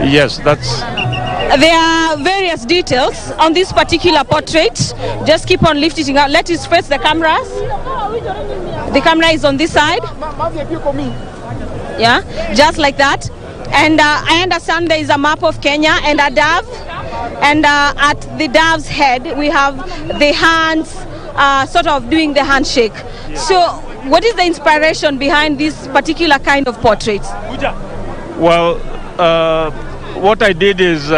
Speaker 11: Yes, that's...
Speaker 10: There are various details on this particular portrait. Just keep on lifting up. Let us face the cameras. The camera is on this side. Yeah, just like that. And I understand there is a map of Kenya and a dove. And at the dove's head, we have the hands sort of doing the handshake. So what is the inspiration behind this particular kind of portrait?
Speaker 11: Well, what I did is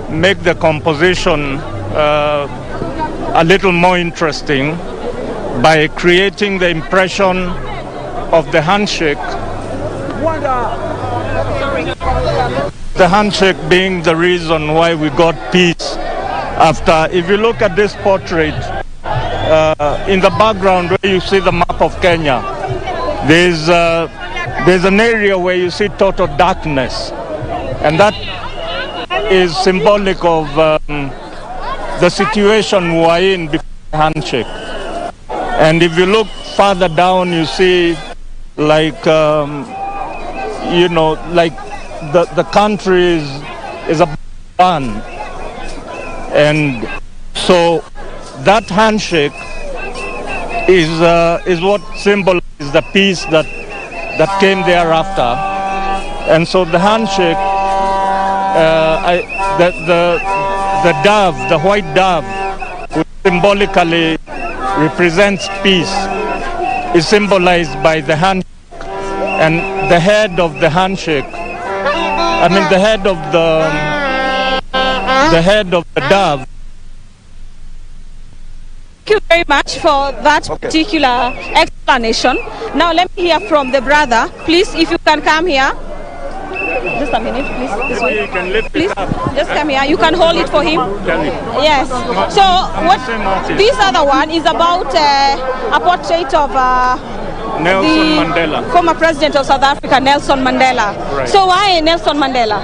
Speaker 11: make the composition a little more interesting by creating the impression of the handshake. The handshake being the reason why we got peace after. If you look at this portrait, in the background where you see the map of Kenya, there's an area where you see total darkness, and that is symbolic of the situation we are in before the handshake. And if you look further down, you see like like the country is a burn, and so that handshake is what symbolizes the peace that came thereafter. And so the handshake, the dove, the white dove, which symbolically represents peace, is symbolized by the handshake. And the head of the handshake, the head of the dove.
Speaker 10: Thank you very much for that particular explanation. Now let me hear from the brother. Please, if you can come here. Just a minute, please. This way. Please, just come here. You can hold it for him. Yes. So this other one is about a portrait of
Speaker 11: Nelson Mandela,
Speaker 10: former president of South Africa, Nelson Mandela.
Speaker 11: Right.
Speaker 10: So why Nelson Mandela?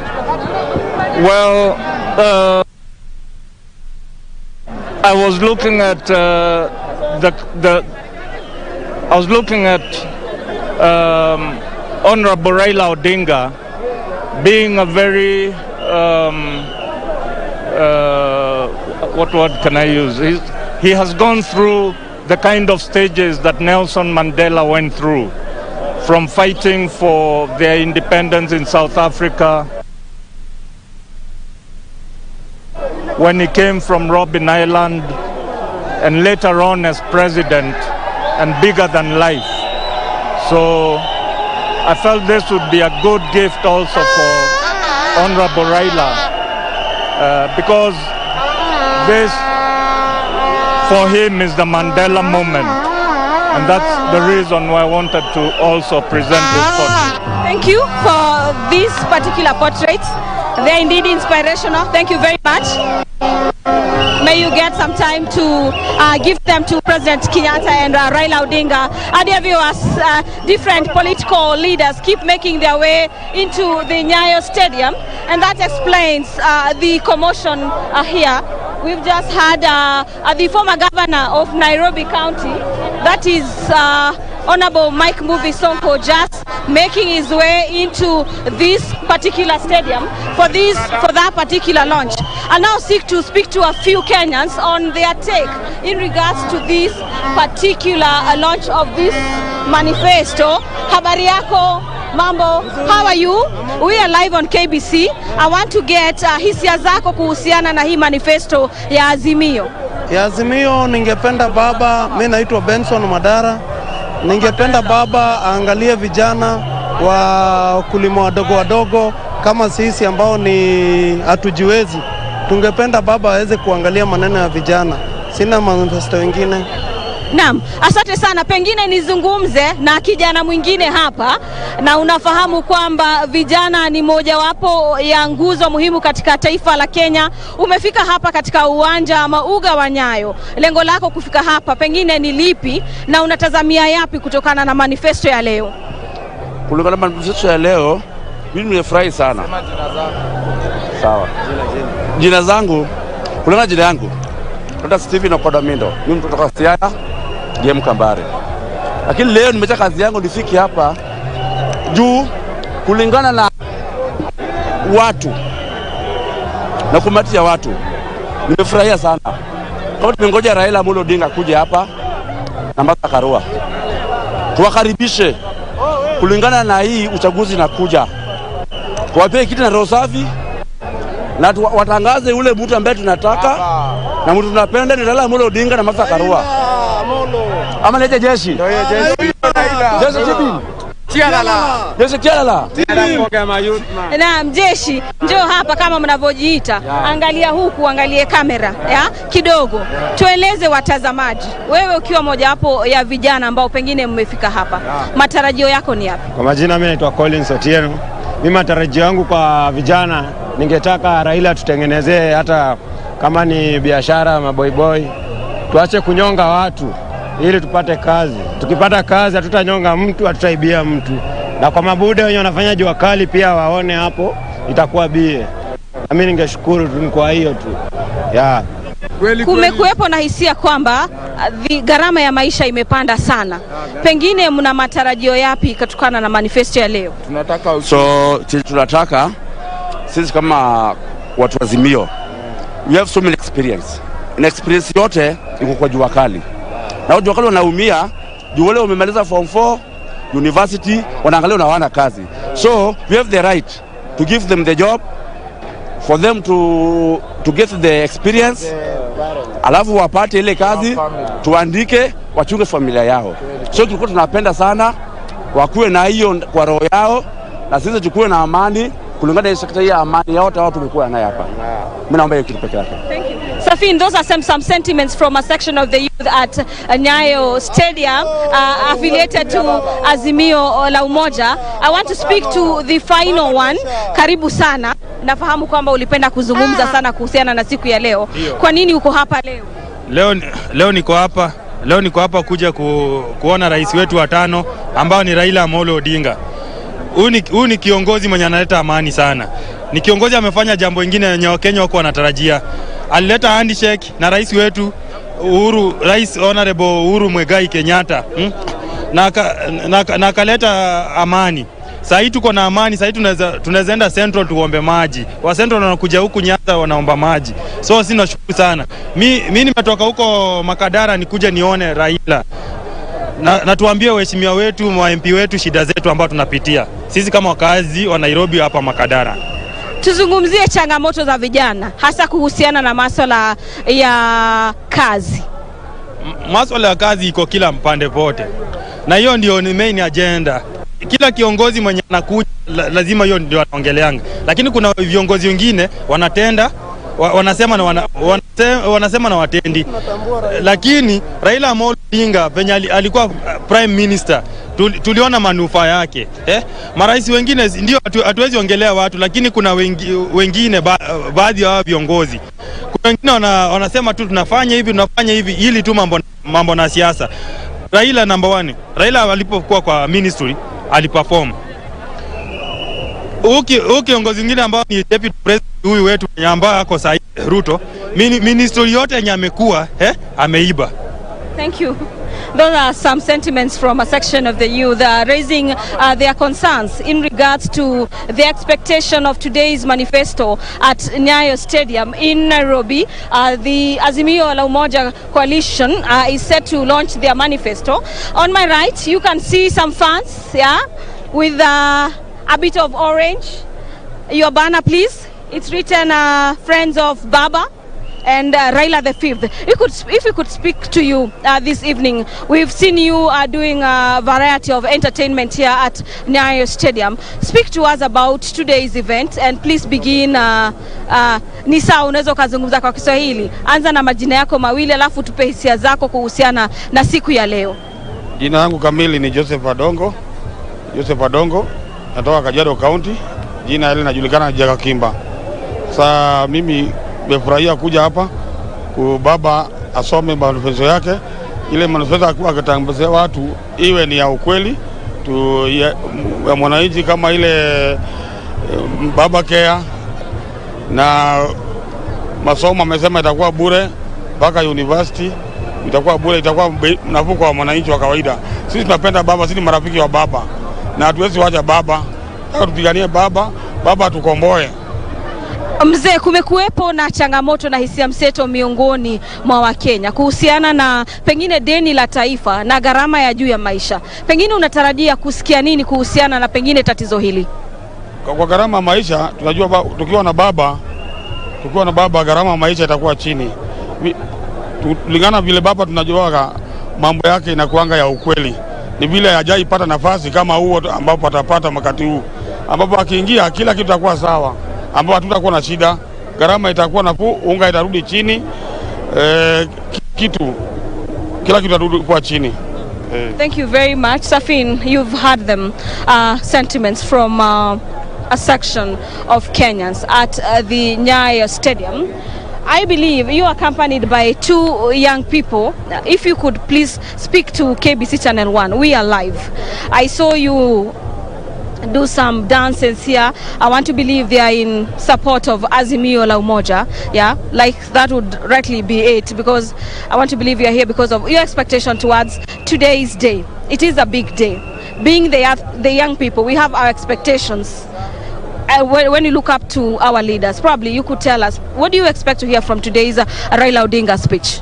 Speaker 11: Well, I was looking at Honorable Raila Odinga being a very what word can I use? He has gone through the kind of stages that Nelson Mandela went through, from fighting for their independence in South Africa, when he came from Robben Island, and later on as president and bigger than life. So I felt this would be a good gift also for Honorable Raila, because this for him is the Mandela moment, and that's the reason why I wanted to also present this portrait.
Speaker 10: Thank you for these particular portraits. They are indeed inspirational. Thank you very much. may you get some time to give them to President Kenyatta and Raila Odinga. Dear viewers, different political leaders keep making their way into the Nyayo Stadium, and that explains the commotion here. We've just had the former governor of Nairobi County, that is Honorable Mike Mbuvi Sonko, just making his way into this particular stadium for that particular launch. I now seek to speak to a few Kenyans on their take in regards to this particular launch of this manifesto. Habari yako, mambo, how are you? We are live on KBC. I want to get hisia zako kuhusiana na hii manifesto ya Azimio.
Speaker 12: Ya Azimio, ningependa baba, mimi naitwa Benson Madara. Ningependa baba aangalie vijana wa kulima wadogo kama sisi ambao ni hatujiwezi. Tungependa baba aweze kuangalia maneno ya vijana. Sina manifesto wengine.
Speaker 10: Naam, asante sana. Pengine nizungumze na kijana mwingine hapa, na unafahamu kwamba vijana ni mojawapo ya nguzo muhimu katika taifa la Kenya. Umefika hapa katika uwanja ama uga wa Nyayo. Lengo lako kufika hapa pengine ni lipi, na unatazamia yapi kutokana na manifesto ya leo?
Speaker 13: Kulingana na manifesto ya leo, mimi nimefurahi sana. Sawa. Jina zangu, kulingana jina yangu, Dr. Steven Okodomindo. Mimi mtoto wa Siaya, Game Kambare. Lakini leo nimeacha kazi yangu nifiki hapa juu kulingana na watu na kumati ya watu. Nimefurahia sana. Kama tumengoja Raila Amolo Odinga kuja hapa na Martha Karua, tuwakaribishe kulingana na hii uchaguzi na kuja. Tuwapee kiti na roho safi na watangaze ule mtu ambaye tunataka na mtu tunapenda ni Raila Amolo Odinga na Martha Karua. Ama lete jeshi. Jeshi tibi. Jeshi tialala.
Speaker 10: Na mjeshi njoo hapa kama mnavyojiita. Angalia huku, angalie kamera ya kidogo. Tueleze watazamaji, wewe ukiwa moja wapo ya vijana ambao pengine mmefika hapa, matarajio yako ni yapi?
Speaker 14: Kwa majina mimi naitwa Collins Otieno. Mimi matarajio yangu kwa vijana, ningetaka Raila tutengenezee hata kama ni biashara maboyboy, tuache kunyonga watu ili tupate kazi. Tukipata kazi hatutanyonga mtu, hatutaibia mtu. Na kwa mabude wenye wanafanya Jua Kali pia waone hapo, itakuwa bie. Na mimi ningeshukuru tu kwa hiyo tu. Yeah.
Speaker 10: Kumekuwepo na hisia kwamba gharama ya maisha imepanda sana. Pengine mna matarajio yapi kutokana na manifesto ya leo?
Speaker 13: Tunataka sisi kama watu wa Azimio, we have so many experience. Na experience yote iko kwa Jua Kali. Na Jua Kali wanaumia, juu wale wamemaliza form 4 university, wanaangalia na hawana kazi. So we have the right to give them the job, for them to get the experience, alafu wapate ile kazi, tuandike, wachunge familia yao. So tulikuwa tunapenda sana wakuwe na hiyo kwa roho yao, na sisi tukue na amani kulingana na sekta ya amani yote watu tumekuwa nayo hapa. Mimi naomba hiyo kitu pekee yake.
Speaker 10: Thank you. Safin, those are some sentiments from a section of the youth at Nyayo Stadium affiliated to Azimio la Umoja. I want to speak to the final one. Karibu sana. Nafahamu kwamba ulipenda kuzungumza sana kuhusiana na siku ya leo. Kwa nini uko hapa leo?
Speaker 15: Leo niko hapa kuja kuona rais wetu wa 5 ambao ni Raila Amolo Odinga. Huyu ni kiongozi mwenye analeta amani sana. Ni kiongozi amefanya jambo lingine yenye Wakenya wako wanatarajia. Alileta handshake na rais wetu Uhuru, Rais Honorable Uhuru Muigai Kenyatta. Na akaleta amani. Sasa hii tuko na amani, sasa hii tunaweza enda Central tuombe maji. Wa Central wanakuja huku Nyanza wanaomba maji. So sina shukuru sana. Mimi nimetoka huko Makadara nikuje nione Raila. Na tuambie waheshimiwa wetu, wa MP wetu shida zetu ambao tunapitia. Sisi kama wakazi wa Nairobi hapa Makadara.
Speaker 10: Tuzungumzie changamoto za vijana hasa kuhusiana na masuala ya kazi.
Speaker 15: Masuala ya kazi iko kila mpande pote. Na hiyo ndio ni main agenda. Kila kiongozi mwenye anakuja lazima hiyo ndio anaongeleanga. Lakini kuna viongozi wengine wanatenda, wanasema na watendi. Lakini Raila Amolo Odinga penye alikuwa prime minister, tuliona manufaa yake. Marais wengine ndio hatuwezi ongelea watu, lakini kuna wengine baadhi ya viongozi Kuna wengine wanasema tu tunafanya hivi ili tu mambo na siasa. Raila number 1. Raila alipokuwa kwa ministry aliperform. Kiongozi mwingine ambao ni deputy president huyu wetu ambao ako sahi Ruto, ministry yote yenye amekuwa ameiba.
Speaker 10: Thank you. Those are some sentiments from a section of the youth raising their concerns in regards to the expectation of today's manifesto at Nyayo Stadium in Nairobi. The Azimio la Umoja coalition is set to launch their manifesto. On my right, you can see some fans, with a bit of orange. Your banner, please. It's written Friends of Baba and Raila the 5th. If we could speak to you this evening, we've seen you doing a variety of entertainment here at Nyayo Stadium. Speak to us about today's event and please begin. Nisa, unaweza kuzungumza kwa Kiswahili. Anza na majina yako mawili alafu tupe hisia zako kuhusiana na siku ya leo.
Speaker 16: Jina langu kamili ni Joseph Adongo. Natoka Kajiado County. Jina hili linajulikana Jaka Kimba. Sasa mimi nimefurahia kuja hapa baba asome manifesto yake. Ile manifesto akatangazia watu iwe ni ya ukweli tu ya mwananchi, kama ile baba care na masomo amesema itakuwa bure mpaka university, itakuwa bure, itakuwa nafuu kwa mwananchi wa kawaida. Sisi tunapenda baba, sisi marafiki wa baba na hatuwezi wacha baba. Tupiganie baba tukomboe.
Speaker 10: Mzee, kumekuwepo na changamoto na hisia mseto miongoni mwa Wakenya kuhusiana na pengine deni la taifa na gharama ya juu ya maisha. Pengine unatarajia kusikia nini kuhusiana na pengine tatizo hili?
Speaker 16: Kwa gharama ya maisha tunajua tukiwa na baba gharama ya maisha itakuwa chini. Tulingana vile baba tunajua mambo yake inakuanga ya ukweli. Ni vile hajaipata nafasi kama huo ambapo atapata wakati huu, ambapo akiingia kila kitu kitakuwa sawa, ambapo hatutakuwa na shida, gharama itakuwa nafuu, unga itarudi chini, kila kitu itarudi kwa chini.
Speaker 10: Thank you very much. Safin, you've heard them sentiments from a section of Kenyans at the Nyayo Stadium. I believe you are accompanied by 2 young people. If you could please speak to KBC Channel 1. We are live. I saw you do some dances here. I want to believe they are in support of Azimio la Umoja. Yeah, like that would rightly be it, because I want to believe you are here because of your expectation towards today's day. It is a big day. Being the young people, we have our expectations. When you look up to our leaders, probably you could tell us, what do you expect to hear from today's Raila Odinga speech?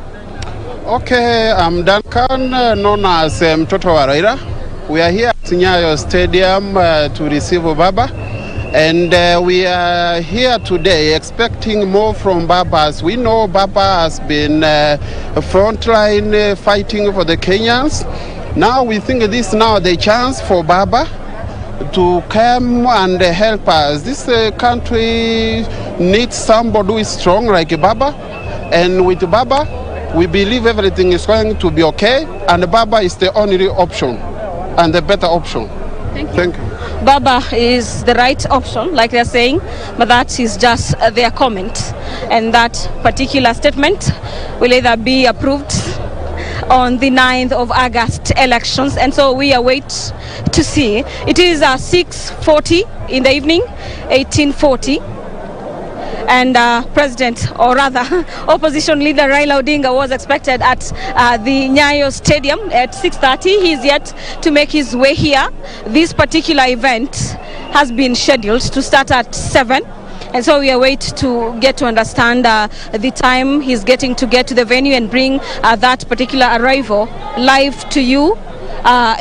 Speaker 17: Okay, I'm Duncan, known as Mtoto wa Raila. We are here at Nyayo Stadium to receive Baba, and we are here today expecting more from Baba. As we know, Baba has been frontline fighting for the Kenyans. Now we think this is now the chance for Baba to come and help us. This country needs somebody who is strong like Baba, and with Baba we believe everything is going to be okay, and Baba is the only option and the better option. Thank you.
Speaker 10: Baba is the right option, like they're saying, but that is just their comment, and that particular statement will either be approved on the 9th of August elections, and so we await to see. It is 6:40 in the evening, 1840, and President, or rather opposition leader Raila Odinga was expected at the Nyayo Stadium at 6:30. He is yet to make his way here. This particular event has been scheduled to start at 7. And so we await to get to understand the time he's getting to get to the venue and bring that particular arrival live to you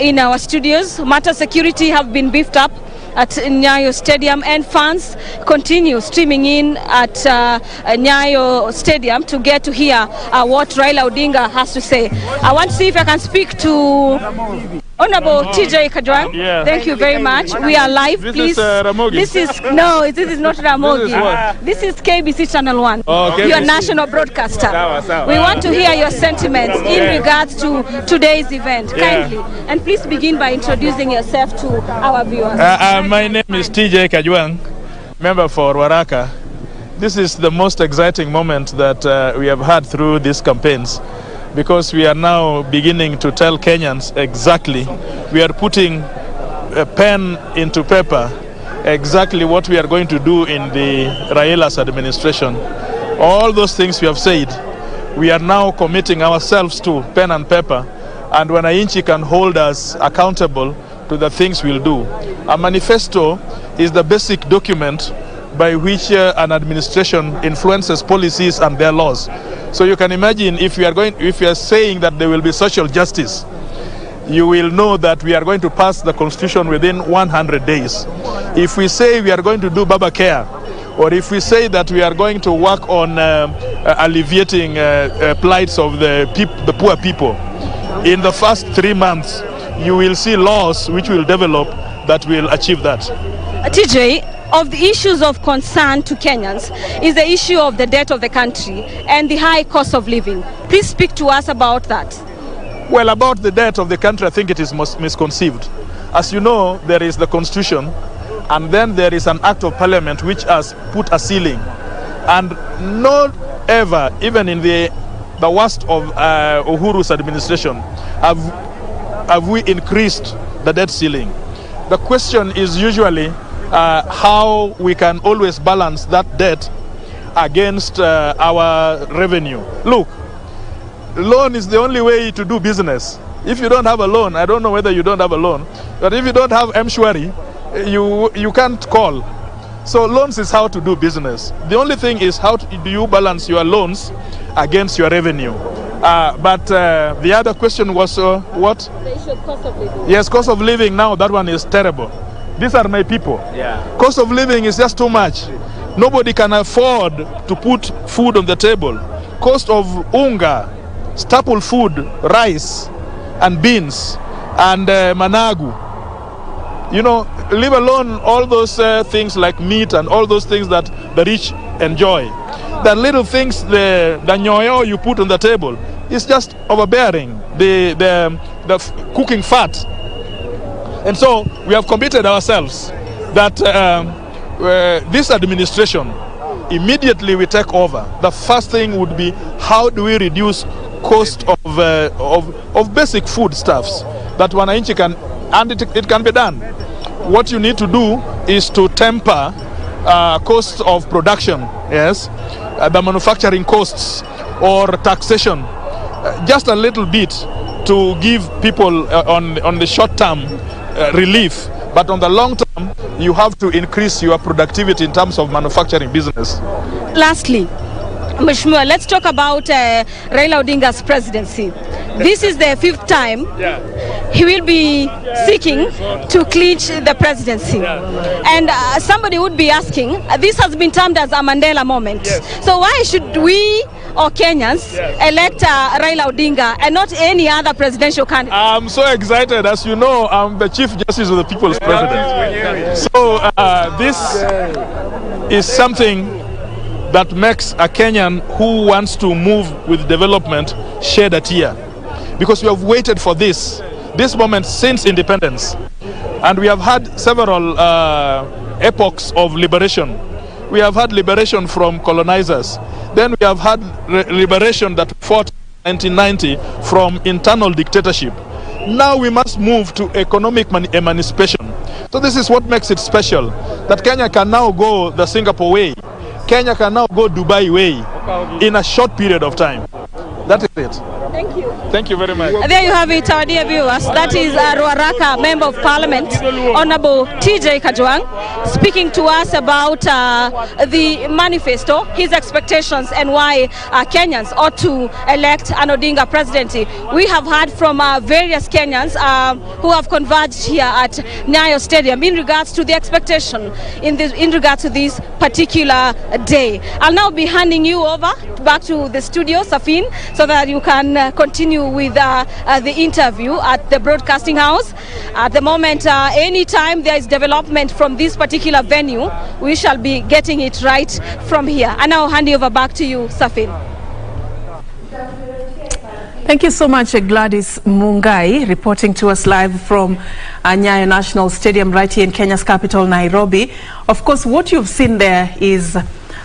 Speaker 10: in our studios. Matter security have been beefed up at Nyayo Stadium, and fans continue streaming in at Nyayo Stadium to get to hear what Raila Odinga has to say. I want to see if I can speak to Honorable TJ Kajwang.
Speaker 18: Yeah.
Speaker 10: Thank you very much. We are live, please. This is this is not Ramogi. This is KBC Channel 1.
Speaker 18: Oh,
Speaker 10: your national broadcaster. We want to hear your sentiments in regards to today's event. Kindly. And please begin by introducing yourself to our viewers.
Speaker 18: My name is TJ Kajwang, member for Waraka, this is the most exciting moment that we have had through these campaigns, because we are now beginning to tell Kenyans exactly, we are putting a pen into paper, exactly what we are going to do in the Raila's administration. All those things we have said, we are now committing ourselves to pen and paper, and wananchi can hold us accountable to the things we'll do. A manifesto is the basic document by which an administration influences policies and their laws. So you can imagine, if we are saying that there will be social justice, you will know that we are going to pass the constitution within 100 days. If we say we are going to do Baba Care, or if we say that we are going to work on alleviating plights of the poor people, in the first 3 months, you will see laws which will develop that will achieve that.
Speaker 10: TJ, of the issues of concern to Kenyans is the issue of the debt of the country and the high cost of living. Please speak to us about that.
Speaker 18: Well, about the debt of the country, I think it is misconceived. As you know, there is the constitution, and then there is an act of parliament which has put a ceiling. And not ever, even in the worst of Uhuru's administration, have we increased the debt ceiling. The question is usually how we can always balance that debt against our revenue. Look, loan is the only way to do business. If you don't have a loan, I don't know whether you don't have a loan, but if you don't have M-Shwari, you can't call. So loans is how to do business. The only thing is how do you balance your loans against your revenue. But the other question was what?
Speaker 10: The issue of cost of living.
Speaker 18: Yes, cost of living now, that one is terrible. These are my people.
Speaker 15: Yeah.
Speaker 18: Cost of living is just too much. Nobody can afford to put food on the table. Cost of unga, staple food, rice and beans and managu. You know, leave alone all those things like meat and all those things that the rich enjoy. The little things, the nyayo you put on the table is just overbearing, the cooking fat. And so we have committed ourselves that this administration, immediately we take over, the first thing would be how do we reduce cost of basic foodstuffs that wananchi can, and it can be done. What you need to do is to temper costs of production, yes, the manufacturing costs or taxation, just a little bit to give people on the short term relief, but on the long term you have to increase your productivity in terms of manufacturing business.
Speaker 10: Lastly, Mheshimiwa, let's talk about Raila Odinga's presidency. This is the 5th time he will be seeking to clinch the presidency. And somebody would be asking, this has been termed as a Mandela moment. So why should we or Kenyans elect Raila Odinga and not any other presidential candidate?
Speaker 18: I'm so excited. As you know, I'm the Chief Justice of the People's President. So this is something that makes a Kenyan who wants to move with development shed a tear. Because we have waited for this moment since independence. And we have had several epochs of liberation. We have had liberation from colonizers. Then we have had liberation that fought in 1990 from internal dictatorship. Now we must move to economic emancipation. So this is what makes it special, that Kenya can now go the Singapore way. Kenya can now go Dubai way in a short period of time. That is it.
Speaker 10: Thank you.
Speaker 18: Thank you very much.
Speaker 10: There you have it, our dear viewers. That is Ruaraka Member of Parliament, Honorable TJ Kajwang, speaking to us about the manifesto, his expectations, and why Kenyans ought to elect an Odinga presidency. We have heard from various Kenyans who have converged here at Nyayo Stadium in regards to the expectation in regards to this particular day. I'll now be handing you over back to the studio, Safin, so that you can continue with the interview at the broadcasting house. At the moment, anytime there is development from this particular venue, we shall be getting it right from here. And now hand over back to you, Safin.
Speaker 2: Thank you so much, Gladys Mungai, reporting to us live from Nyayo National Stadium right here in Kenya's capital, Nairobi. Of course, what you've seen there is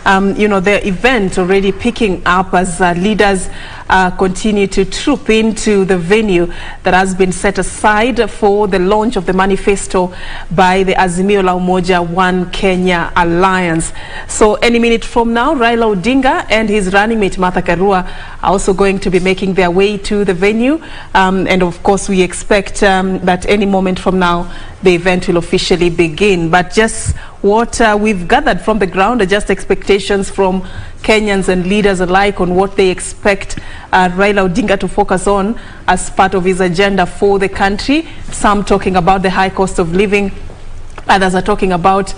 Speaker 2: the event already picking up as leaders continue to troop into the venue that has been set aside for the launch of the manifesto by the Azimio la Umoja One Kenya Alliance. So any minute from now, Raila Odinga and his running mate Martha Karua are also going to be making their way to the venue. And of course, we expect that any moment from now, the event will officially begin. But just what we've gathered from the ground are just expectations from Kenyans and leaders alike on what they expect Raila Odinga to focus on as part of his agenda for the country. Some talking about the high cost of living. Others are talking about,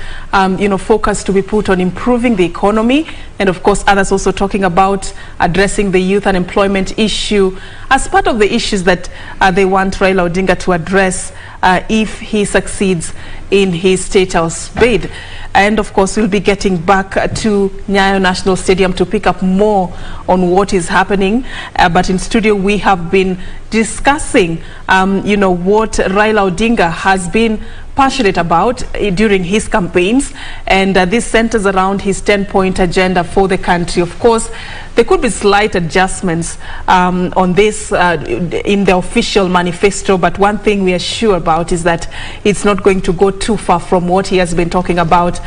Speaker 2: focus to be put on improving the economy. And of course, others also talking about addressing the youth unemployment issue as part of the issues that they want Raila Odinga to address if he succeeds in his State House bid. And of course, we'll be getting back to Nyayo National Stadium to pick up more on what is happening. But in studio, we have been discussing, what Raila Odinga has been passionate about during his campaigns, and this centers around his 10-point agenda for the country. Of course, there could be slight adjustments on this in the official manifesto, but one thing we are sure about is that it's not going to go too far from what he has been talking about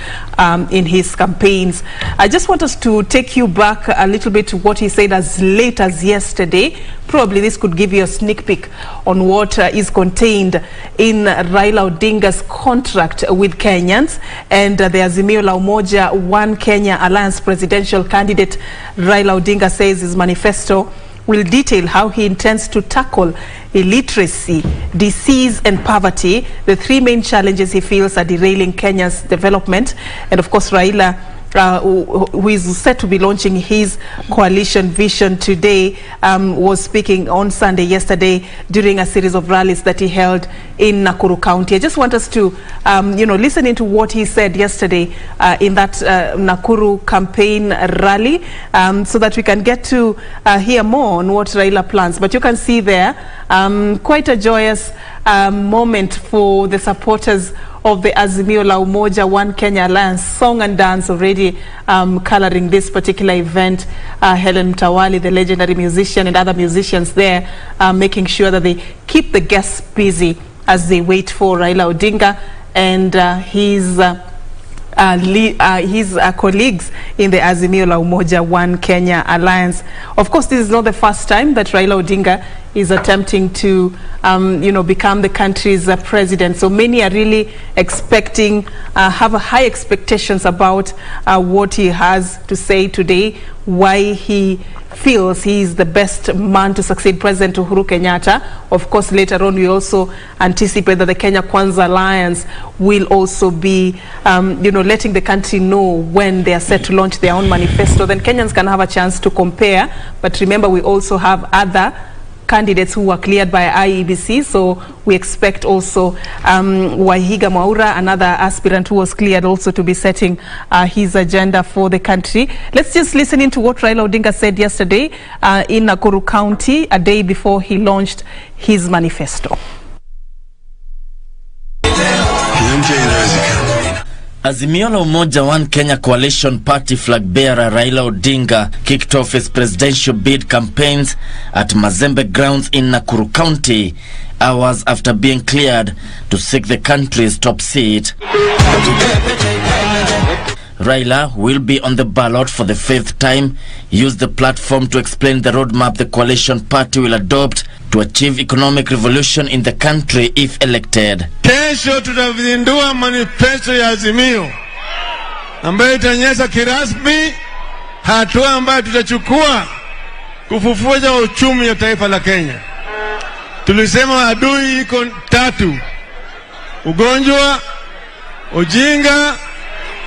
Speaker 2: in his campaigns. I just want us to take you back a little bit to what he said as late as yesterday. Probably this could give you a sneak peek on what is contained in Raila Odinga's contract with Kenyans. And the Azimio la Umoja One Kenya Alliance presidential candidate Raila Odinga says his manifesto will detail how he intends to tackle illiteracy, disease and poverty, the three main challenges he feels are derailing Kenya's development. And of course, Raila, who is set to be launching his coalition vision today, was speaking on Sunday yesterday during a series of rallies that he held in Nakuru County. I just want us to, listen into what he said yesterday in that Nakuru campaign rally, so that we can get to hear more on what Raila plans. But you can see there quite a joyous moment for the supporters of the Azimio la Umoja One Kenya Alliance. Song and dance already coloring this particular event. Helen Mtawali, the legendary musician, and other musicians there making sure that they keep the guests busy as they wait for Raila Odinga and his colleagues in the Azimio la Umoja One Kenya Alliance. Of course, this is not the first time that Raila Odinga is attempting to, become the country's president. So many are really expecting, have high expectations about what he has to say today, why he feels he is the best man to succeed President Uhuru Kenyatta. Of course, later on, we also anticipate that the Kenya Kwanza Alliance will also be, letting the country know when they are set to launch their own manifesto. Then Kenyans can have a chance to compare. But remember, we also have other candidates who were cleared by IEBC, so we expect also Wahiga Mwaura, another aspirant who was cleared, also to be setting his agenda for the country. Let's just listen into what Raila Odinga said yesterday in Nakuru County, a day before he launched his manifesto.
Speaker 19: Azimio la Umoja One Kenya Coalition Party flag bearer Raila Odinga kicked off his presidential bid campaigns at Mazembe grounds in Nakuru County, hours after being cleared to seek the country's top seat. Raila will be on the ballot for the 5th time, use the platform to explain the roadmap the coalition party will adopt to achieve economic revolution in the country if elected.
Speaker 5: Kesho tutazindua manifesto ya Azimio ambayo itaonyesha kirasmi hatua ambayo tutachukua kufufua uchumi wa taifa la Kenya. Tulisema adui iko 3: ugonjwa, ujinga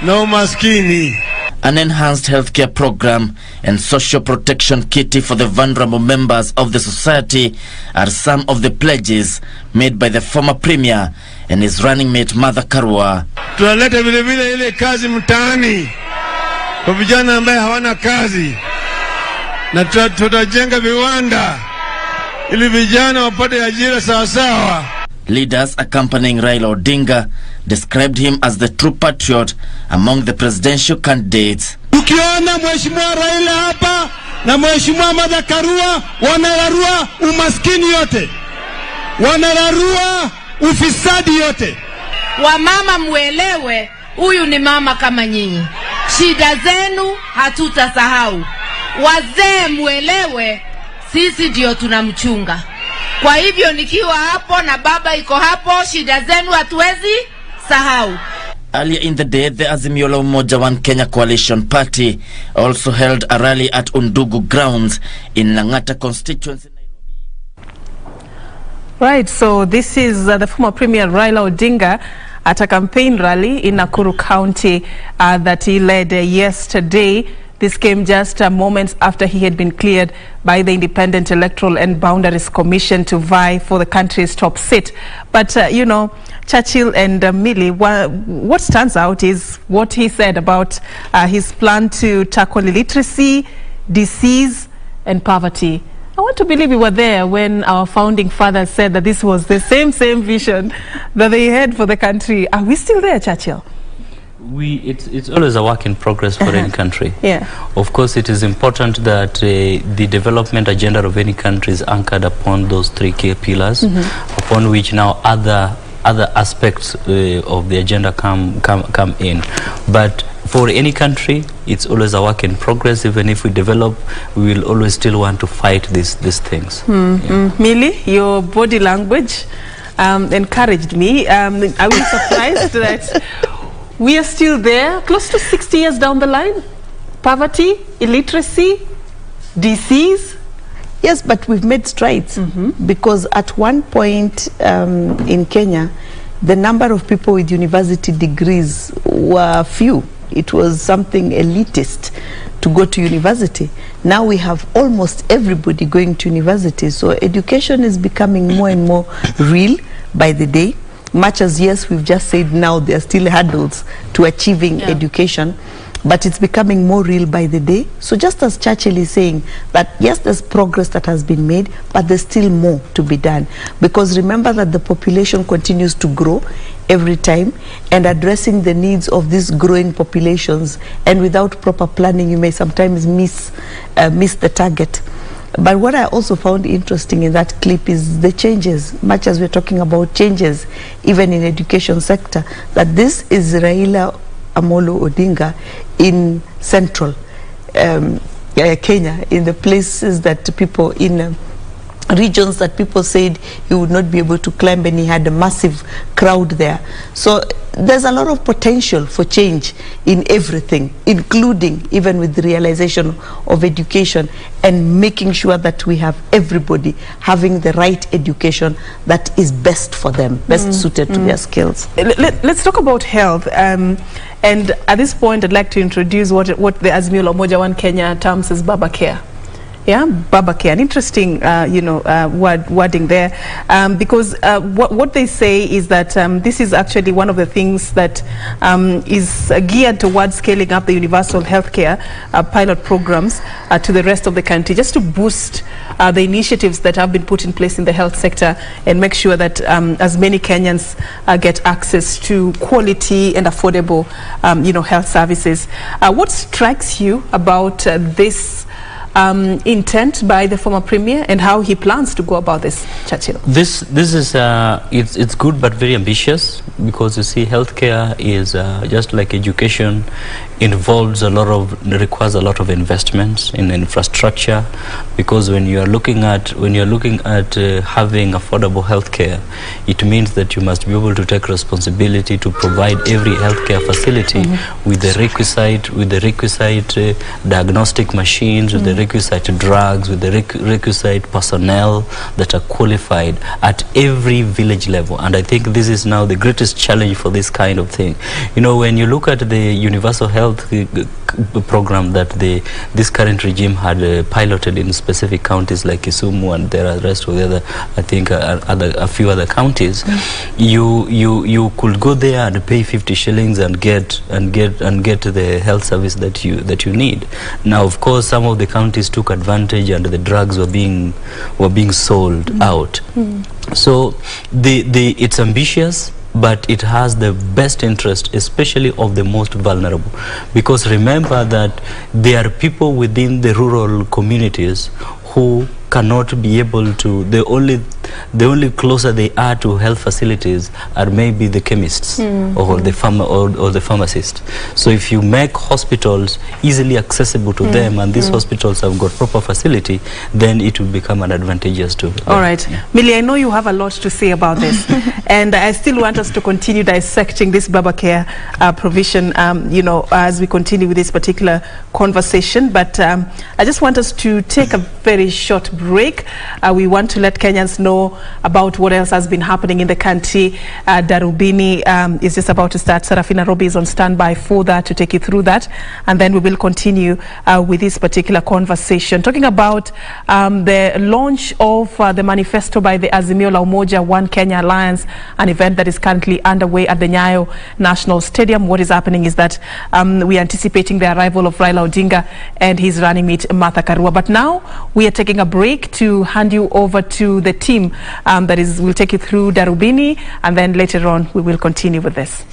Speaker 5: na umaskini.
Speaker 19: An enhanced healthcare program and social protection kitty for the vulnerable members of the society are some of the pledges made by the former premier and his running mate Martha Karua.
Speaker 5: Tunaleta vile vile ile kazi mtaani kwa vijana ambao hawana kazi, na tutajenga viwanda ili vijana wapate ajira sawa sawa.
Speaker 19: Leaders accompanying Raila Odinga described him as the true patriot among the presidential candidates.
Speaker 20: Tukiona Mheshimiwa Raila hapa na Mheshimiwa Martha Karua wanararua umaskini yote, wanararua ufisadi yote.
Speaker 21: Wamama muelewe, huyu ni mama kama nyinyi. Shida zenu hatutasahau. Wazee muelewe, sisi ndio tunamchunga. Kwa hivyo nikiwa hapo na baba iko hapo, shida zenu hatuwezi sahau.
Speaker 19: Earlier in the day, the Azimio la Umoja One Kenya Coalition Party also held a rally at Undugu grounds in Lang'ata constituency.
Speaker 2: Right, so this is the former Premier Raila Odinga at a campaign rally in Nakuru County that he led yesterday. This came just moments after he had been cleared by the Independent Electoral and Boundaries Commission to vie for the country's top seat. But, you know, Churchill and Millie, what stands out is what he said about his plan to tackle illiteracy, disease, and poverty. I want to believe we were there when our founding fathers said that this was the same vision that they had for the country. Are we still there, Churchill?
Speaker 1: It's always a work in progress for any country.
Speaker 2: Yeah.
Speaker 1: Of course, it is important that the development agenda of any country is anchored upon those three key pillars, upon which now other aspects of the agenda come in. But for any country, it's always a work in progress. Even if we develop, we will always still want to fight these things. Yeah.
Speaker 2: Millie, your body language encouraged me. I was surprised that we are still there, close to 60 years down the line. Poverty, illiteracy, disease.
Speaker 3: Yes, but we've made strides because at one point in Kenya, the number of people with university degrees were few. It was something elitist to go to university. Now we have almost everybody going to university. So education is becoming more and more real by the day. Much as, yes, we've just said now there are still hurdles to achieving education, but it's becoming more real by the day. So just as Churchill is saying that, yes, there's progress that has been made, but there's still more to be done. Because remember that the population continues to grow every time, and addressing the needs of these growing populations, and without proper planning, you may sometimes miss the target. But what I also found interesting in that clip is the changes, much as we're talking about changes, even in education sector, that this is Raila Amolo Odinga in central Kenya, in the places that people, in regions that people said he would not be able to climb, and he had a massive crowd there. So there's a lot of potential for change in everything, including even with the realization of education and making sure that we have everybody having the right education that is best for them, best suited to their skills.
Speaker 2: Let's talk about health. And at this point, I'd like to introduce what the Azimio la Umoja One Kenya terms as Baba Care. Yeah, Baba Care, an interesting, wording there, because what they say is that this is actually one of the things that is geared towards scaling up the universal healthcare pilot programs to the rest of the country, just to boost the initiatives that have been put in place in the health sector and make sure that as many Kenyans get access to quality and affordable, health services. What strikes you about this intent by the former premier, and how he plans to go about this, Churchill?
Speaker 1: This is it's good but very ambitious, because you see, healthcare is just like education, requires a lot of investments in infrastructure, because when you are looking at having affordable healthcare, it means that you must be able to take responsibility to provide every healthcare facility with the requisite diagnostic machines, with the requisite drugs, with the requisite personnel that are qualified at every village level. And I think this is now the greatest challenge for this kind of thing. You know, when you look at the universal health program that this current regime had piloted in specific counties like Kisumu, and there are the rest of the other, I think, a few other counties, you could go there and pay 50 shillings and get the health service that you need. Now, of course, some of the counties counties took advantage and the drugs were being sold out. So it's ambitious, but it has the best interest, especially of the most vulnerable. Because remember that there are people within the rural communities who cannot be able to, the only closer they are to health facilities are maybe the chemists or the pharmacists. So if you make hospitals easily accessible to them, and these hospitals have got proper facility, then it will become an advantageous to them.
Speaker 2: All right. Millie, I know you have a lot to say about this, and I still want us to continue dissecting this Baba Care provision, you know, as we continue with this particular conversation. But I just want us to take a very short break. We want to let Kenyans know about what else has been happening in the country. Darubini is just about to start. Sarafina Robi is on standby for that, to take you through that, and then we will continue with this particular conversation, talking about the launch of the manifesto by the Azimio la Umoja One Kenya Alliance, an event that is currently underway at the Nyayo National Stadium. What is happening is that we are anticipating the arrival of Raila Odinga and his running mate Martha Karua. But now we are taking a break to hand you over to the team that will take you through Darubini, and then later on we will continue with this.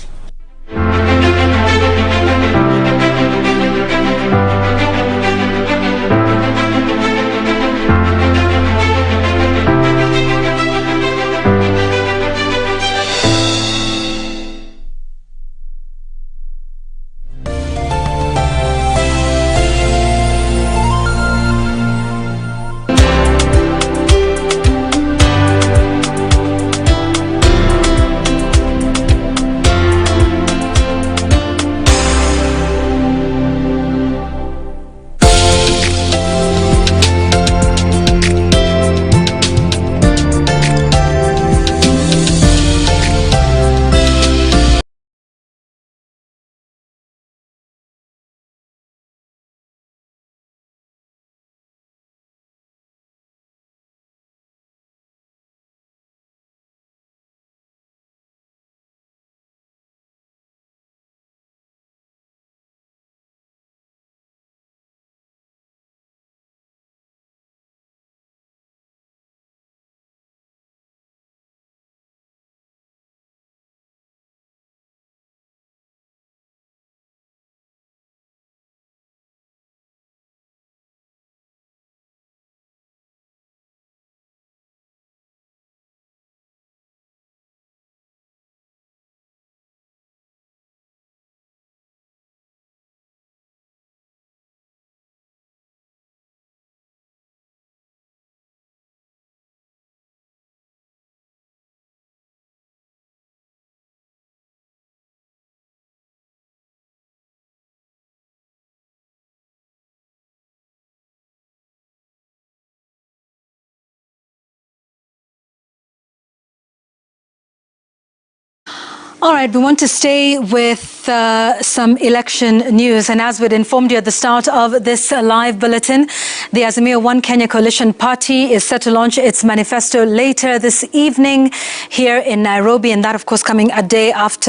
Speaker 6: All right, we want to stay with some election news. And as we'd informed you at the start of this live bulletin, the Azimio One Kenya Coalition Party is set to launch its manifesto later this evening here in Nairobi. And that, of course, coming a day after